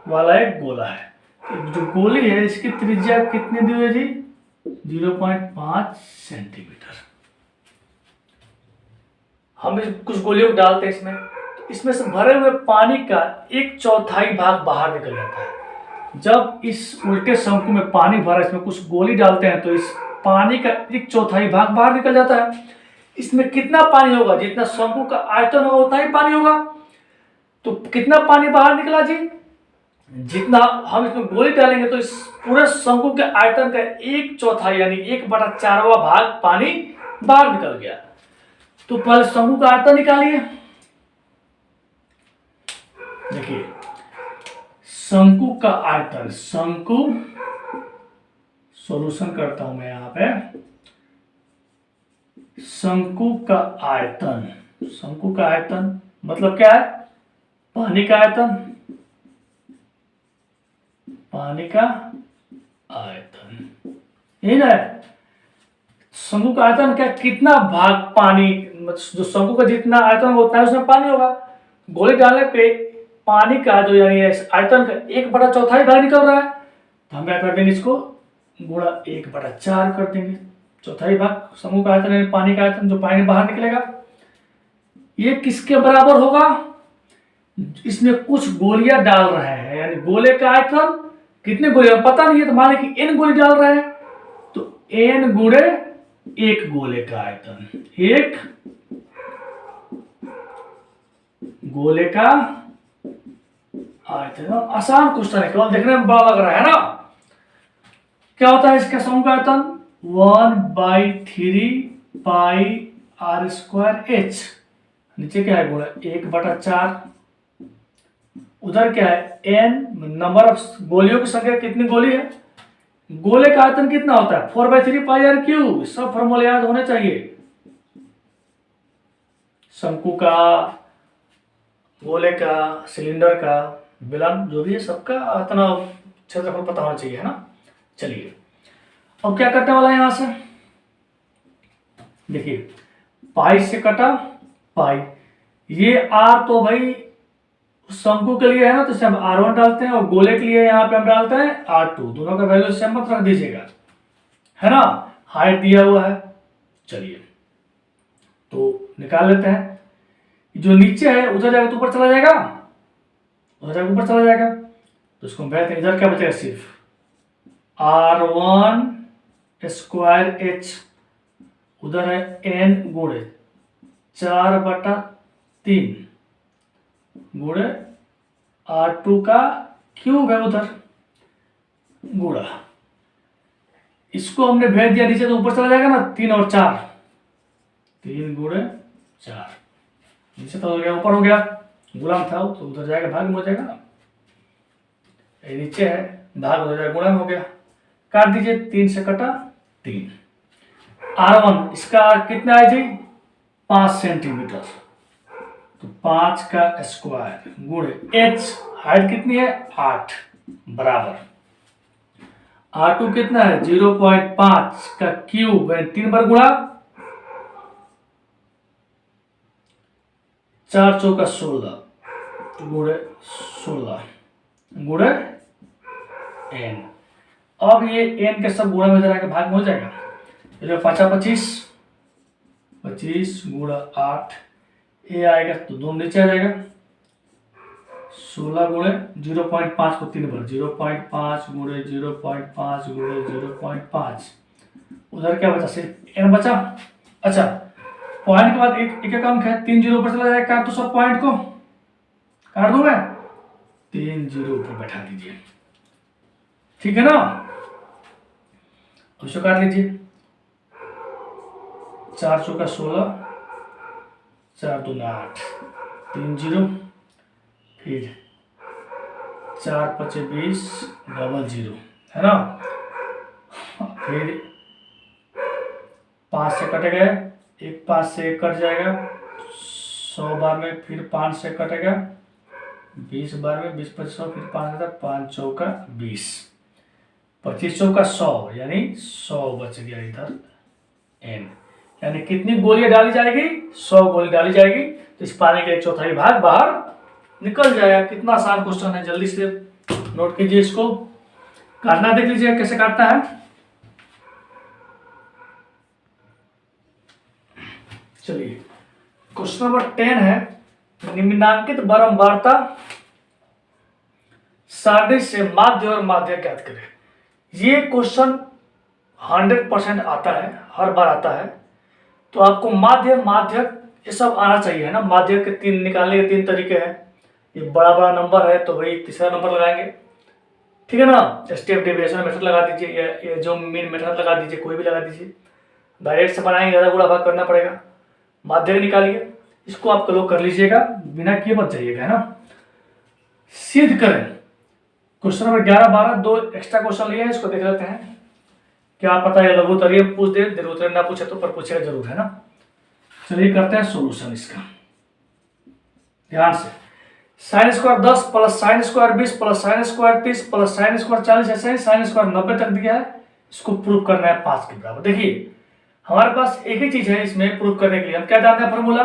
वाला एक गोला है। जो गोली है, इसकी त्रिज्या कितनी दी है जी, 0.5 सेंटीमीटर। हम कुछ गोलियों को डालते हैं इसमें, तो इसमें से भरे हुए पानी का 1/4 भाग बाहर निकल जाता है। जब इस उल्टे शंकु में पानी भरा, इसमें कुछ गोली डालते हैं, तो इस पानी का 1/4 भाग बाहर निकल जाता है। इसमें कितना पानी होगा, जितना शंकु का आयतन होगा उतना ही पानी होगा। तो कितना पानी बाहर निकला जी, जितना हम इसमें गोली डालेंगे तो इस पूरे शंकु के आयतन का 1/4 यानी 1/4वां भाग पानी बाहर निकल गया। तो पहले शंकु का आयतन निकालिए। देखिए, शंकु का आयतन, शंकु, सॉल्यूशन करता हूं मैं यहां पे, शंकु का आयतन, शंकु का आयतन मतलब क्या है, पानी का आयतन, पानी का आयतन, यही ना है। शंकु का आयतन क्या, कितना भाग पानी, जो शंकु का जितना आयतन होता है उसमें पानी होगा। गोली डालने पे पानी का जो यानी आयतन का 1/4 भाग निकल रहा है, तो हम क्या कर देंगे, इसको गुणा 1/4 कर देंगे। चौथाई भाग शंकु का आयतन यानी पानी का आयतन, जो पानी बाहर निकलेगा, ये किसके बराबर होगा, इसमें कुछ गोलियां डाल रहे हैं, यानी गोले का आयतन कितने गोले पता नहीं है, तो मान लें कि n गोली डाल रहे हैं, तो n गुणे 1 गोले का आयतन, 1 गोले का आयतन। आसान क्वेश्चन है, केवल देखने में बड़ा लग रहा है ना। क्या होता है इसका शंकु का आयतन, 1/3 पाई r²h, नीचे क्या है गुणा 1/4, उधर क्या है n, नंबर ऑफ गोलियों की संख्या, कितनी गोली है, गोले का आयतन कितना होता है, 4/3 पाई r³। सब फॉर्मूले याद होने चाहिए, शंकु का, गोले का, सिलेंडर का, बेलन, जो भी है सबका इतना क्षेत्रफल पता होना चाहिए, है ना। चलिए, अब क्या करने वाला है यहां से, देखिए, पाई से कटा पाई, ये r तो भाई शंकु के लिए है ना, तो इसे हम r1 डालते हैं, और गोले के लिए यहाँ पे हम डालते हैं r2। दोनों का वैल्यू सेम मत रख दीजिएगा, है ना। हाइट दिया हुआ है। चलिए, तो निकाल लेते हैं। जो नीचे है उधर जाएगा तो ऊपर चला जाएगा, उधर जाकर ऊपर चला जाएगा, तो इसको बैठ, इधर क्या बचेगा, सिर्फ r1²h, उधर है n गुणे 4/3 गुणे R2 का क्यूब है उधर गुणा, इसको हमने भेज दिया नीचे तो ऊपर चला जाएगा ना, 3 और 4, 3 गुणे 4, नीचे तो हो गया ऊपर हो गया, गुणा में था तो उधर जाएगा भाग में हो जाएगा ना, ये नीचे है भाग हो जाएगा गुणा में हो गया, काट दीजिए, 3 से कटा 3। R1 इसका कितना है जी 5 सेंटीमीटर, तो 5 का स्क्वायर गुणे h हाइट कितनी है 8 बराबर R2 कितना है 0.5 का क्यूब 3 बार गुणा 4 चौका 16 गुणे 16 गुणे n। अब ये n के सब गुणा में जरा के भाग में हो जाएगा, ये 25 25 गुणा 8, ये आएगा तो 2 नीचे आ जाएगा, 16 गुणे 0.5 को 3 बार 0.5 गुणे 0.5 गुणे 0.5, उधर क्या बचा सिर्फ n बचा। अच्छा पॉइंट के बाद एक एक अंक है, 3 जीरो ऊपर चला जाएगा, काट दो सब पॉइंट को, काट दो मैं 3 जीरो ऊपर बैठा दीजिए, ठीक है ना। उसको काट लीजिए, 4 चौका 16, 4 दूना 8, 3 जीरो, फिर 4 पचे 20 डबल 0 है ना, फिर 5 से कट गए, एक 5 से 1 कट जाएगा 100 बार में, फिर 5 से कटेगा 20 बार में, 20 25 100, फिर 5 आता 5 चौका 20, 25 चौका 100 यानी 100 बच गया इधर n, यानी कितनी गोलियां डाली जाएगी 100 गोली डाली जाएगी, तो इस पानी का 1/4 भाग बाहर निकल जाएगा। कितना आसान क्वेश्चन है, जल्दी से नोट कीजिए, इसको काटना देख लीजिए कैसे काटता है। चलिए क्वेश्चन नंबर 10 है, निम्नांकित बारंबारता सारणी से माध्य और माध्यक ज्ञात करें। ये क्वेश्चन 100% आता है, हर बार आता है, तो आपको माध्य माध्यक ये सब आना चाहिए है ना। माध्यक के 3 निकालने के 3 तरीके हैं, ये बड़ा बड़ा नंबर है तो भाई तीसरा नंबर लगाएंगे, ठीक है ना। स्टेप डेविएशन मेथड लगा दीजिए, ये जो मीन मेथड लगा दीजिए, कोई भी लगा दीजिए, डायरेक्ट से बनाएंगे ज़्यादा गुणा भाग करना पड़ेगा। माध्यक निकालिए, इसको आप लोग कर लीजिएगा, बिना किए मत जाइएगा है ना। सिद्ध करें, क्वेश्चन नंबर 11 12 2 एक्स्ट्रा क्वेश्चन लिए हैं, इसको देख लेते हैं। क्या पता है लघु उत्तरीय पूछ दे, दीर्घ उत्तरीय ना पूछे तो पर पूछेगा जरूर है ना। चलिए करते हैं सोल्यूशन इसका ध्यान से। Sine square 10 plus sine square 20 plus sine square 30 plus sine square 40, ऐसे ही साइन स्क्वायर 90 तक दिया है, इसको प्रूव करना है 5 के बराबर। देखिए हमारे पास एक ही चीज है इसमें प्रूव करने के लिए, हम क्या जानते हैं formula,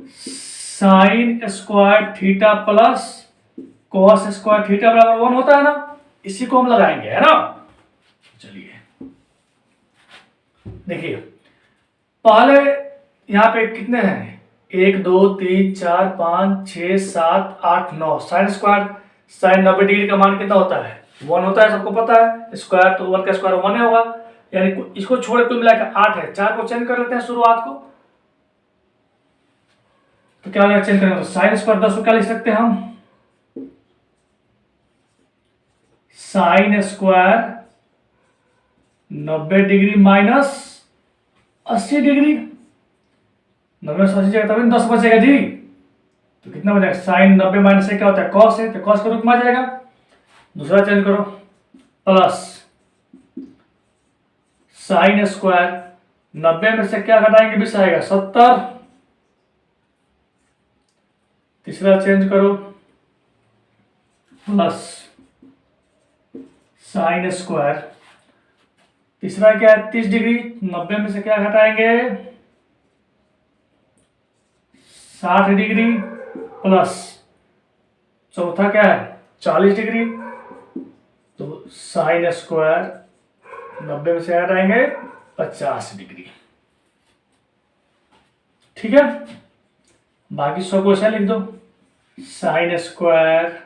sine square theta plus cos square theta बराबर 1 होता है ना, इसी को हम लगाएंगे है ना। चलिए देखिए पहले यहाँ पे कितने हैं, 1 2 3 4 5 6 7 8 9, साइन स्क्वायर साइन 90 डिग्री का मान कितना होता है 1 होता है, सबको पता है, स्क्वायर तो 1 का स्क्वायर 1 ही होगा, यानी इसको छोड़ कुल मिलाकर 8 है। 4 को चेंज कर लेते हैं शुरुआत को, तो क्या चेंज करेंगे, तो साइन स्क्वायर 10 को क्या लिख सकते हैं हम, sine square 90 degree minus 80 degree, 90 से 80 जाएगा तभी 10 बचेगा जी, तो कितना बचेगा, साइन 90 माइनस से क्या होता है कॉस है, तो कॉस के रूप में आ जाएगा। दूसरा चेंज करो, प्लस साइन स्क्वायर 90 में से क्या घटाएंगे 20 आएगा 70। तीसरा चेंज करो, प्लस साइन स्क्वायर, तीसरा क्या है 30 डिग्री, 90 में से क्या घटाएंगे 60 डिग्री, प्लस चौथा क्या है 40 डिग्री, तो साइन स्क्वायर 90 में से हटाएंगे 50 डिग्री, ठीक है। बाकी 100 क्वेश्चन लिख दो, sine square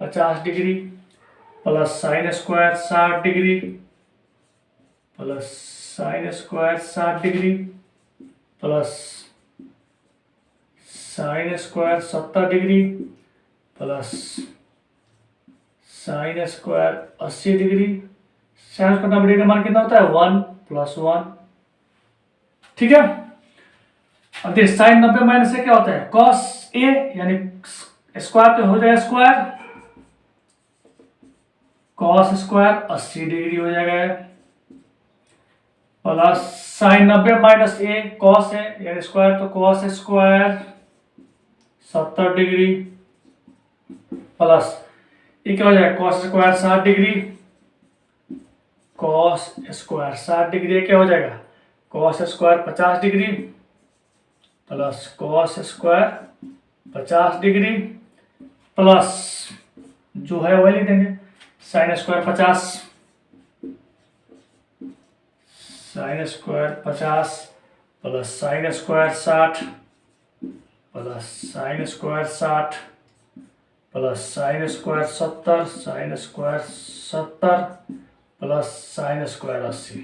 50 degree plus sine square 60 degree plus sine square 60 degree plus sine square 70 degree plus sine square 80 degree. Sine square 90 degree का मान कितना होता है 1 + 1। ठीक है, अब देखिए साइन 90 माइनस से क्या होता है cos a, यानी स्क्वायर पे हो जाएगा स्क्वायर, cos स्क्वायर 80 डिग्री हो जाएगा plus sign 90 minus a cos है यानी स्क्वायर, तो cos स्क्वायर 70 डिग्री प्लस ये क्या हो जाएगा cos square 60 degree, cos square 60 degree क्या हो जाएगा cos square 50 degree plus cos square 50 degree plus जो है वही लिख देंगे sine square 50, sine square 50 plus sine square 60 plus sine square 60 plus sine square 70, sine square 70 plus sine square 80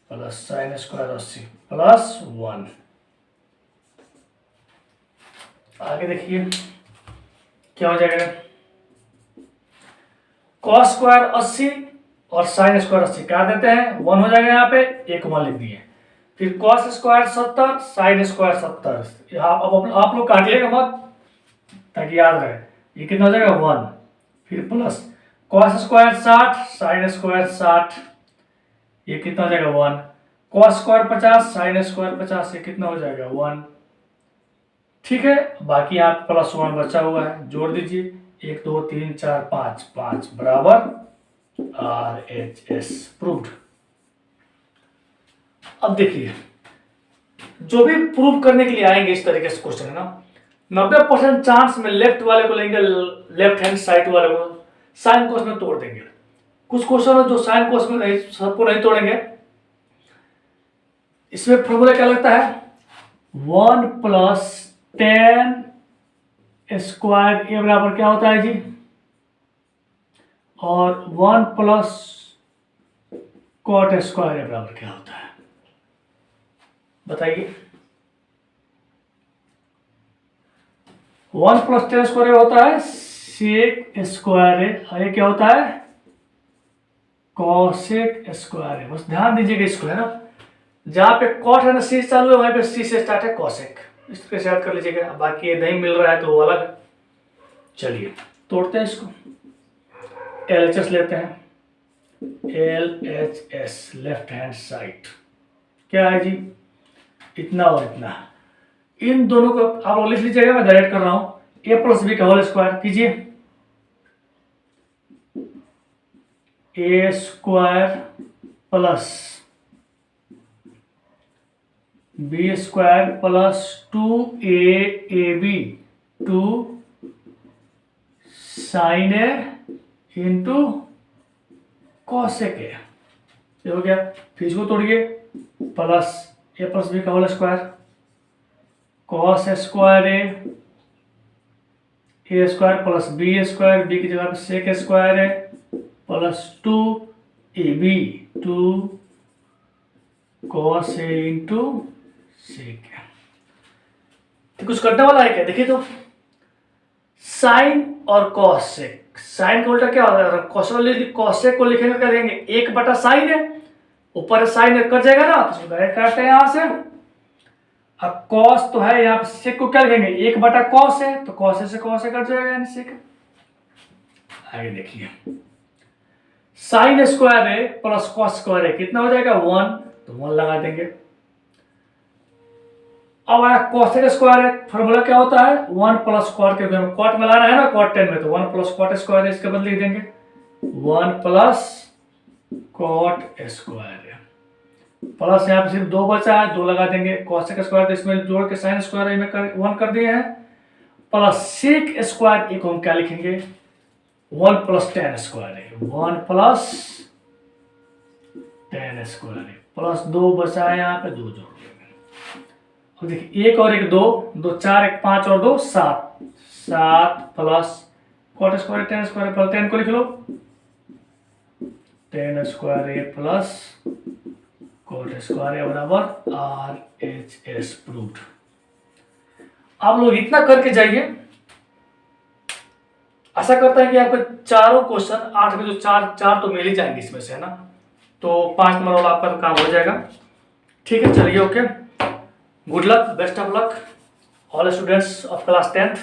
plus sine square 80 plus 1। आगे देखिए क्या हो जाएगा cos स्क्वायर 80 और साइन स्क्वायर 80 काट देते हैं 1 हो जाएगा, यहाँ पे एक 1 लिख दिए, फिर cos स्क्वायर 70 साइन स्क्वायर 70। यहाँ अब आप लोग काटिएगा मत ताकि याद रहे, ये कितना हो जाएगा 1, फिर plus cos square 60 sine square 60, ये कितना हो जाएगा 1, cos स्क्वायर 50 साइन स्क्वायर 50, ये कितना हो जाएगा 1। ठीक है, बाकी यहाँ प्लस 1 बचा हुआ है, जोड़ दीजिए 1 2 3 4 5 5 बराबर RHS प्रूव्ड। अब देखिए जो भी प्रूव करने के लिए आएंगे इस तरीके से क्वेश्चन है ना, 90% चांस में लेफ्ट वाले को लेंगे, लेफ्ट हैंड साइड वाले को साइन कोस में तोड़ देंगे। कुछ क्वेश्चन है जो साइन कोस में नहीं, सबको नहीं तोड़ेंगे। इसमें फॉर्मूला क्या लगता है 1 + tan स्क्वायर ए बराबर क्या होता है जी, और 1 + cot स्क्वायर ए बराबर क्या होता है बताइए। 1 + tan स्क्वायर ए होता है sec स्क्वायर ए, और ये क्या होता है cosec स्क्वायर ए। बस ध्यान दीजिएगा इसको, है ना, जहां पे cot है ना सी चालू है वहीं पे सी से स्टार्ट है cosec, इस तरह से याद कर लीजिएगा। बाकी ये नहीं मिल रहा है तो वो अलग। चलिए तोड़ते हैं इसको, LHS लेते हैं, LHS लेफ्ट हैंड साइड क्या है जी इतना और इतना, इन दोनों को आप लिख लीजिएगा, मैं डायरेक्ट कर रहा हूं a + b का होल स्क्वायर कीजिए, a square plus b square plus 2ab 2 sine A into cosec A, ये हो गया। फिर इसको तोड़िए प्लस a + b का whole square cos square A square plus b square, b की जगह पे सेक स्क्वायर है plus 2ab 2 cos A into sec. तो कुछ करने वाला है क्या, देखिए तो साइन और कॉसेक, साइन का उल्टा क्या होता है कॉसेक को लिखेंगे क्या लिखेंगे 1/sin है, ऊपर साइन कट जाएगा ना तो इसको डायरेक्ट काटते हैं यहां से। अब कॉस तो है यहाँ पे, सेक को क्या लिखेंगे 1/cos है, तो cos से cos कट जाएगा यानी सेक। आगे देखिए साइन स्क्वायर है प्लस cos स्क्वायर है कितना हो जाएगा 1, तो 1 लगा देंगे। अब आया cosec स्क्वायर है, फॉर्मूला क्या होता है 1 + cot के cot में लाना है ना cot 10 में, तो 1 + cot स्क्वायर है, इसके बदले लिख देंगे 1 + cot स्क्वायर है प्लस यहाँ पे सिर्फ 2 बचा है, 2 लगा देंगे, cosec स्क्वायर तो इसमें जोड़ के साइन स्क्वायर में 1 कर दिए हैं, प्लस sec स्क्वायर एक हम क्या लिखेंगे 1 + tan स्क्वायर है, 1 + tan स्क्वायर है प्लस 2 बचा है यहाँ पे 2 जोड़ देंगे। अब देखिए 1 और 1 2 2 4 1 5 और 2 7 7 plus cot square tan square plus 10 को लिख लो tan स्क्वायर ए प्लस cot स्क्वायर ए बराबर RHS प्रूव्ड। आप लोग इतना करके जाइए। आशा करता है कि आपके चारों क्वेश्चन 8 में तो चार चार तो मिल ही जाएंगे इसमें से, है ना। तो 5 नंबर वाला आपका तो काम हो जाएगा। ठीक है, चलिए, okay, good luck, best of luck all students of class 10th।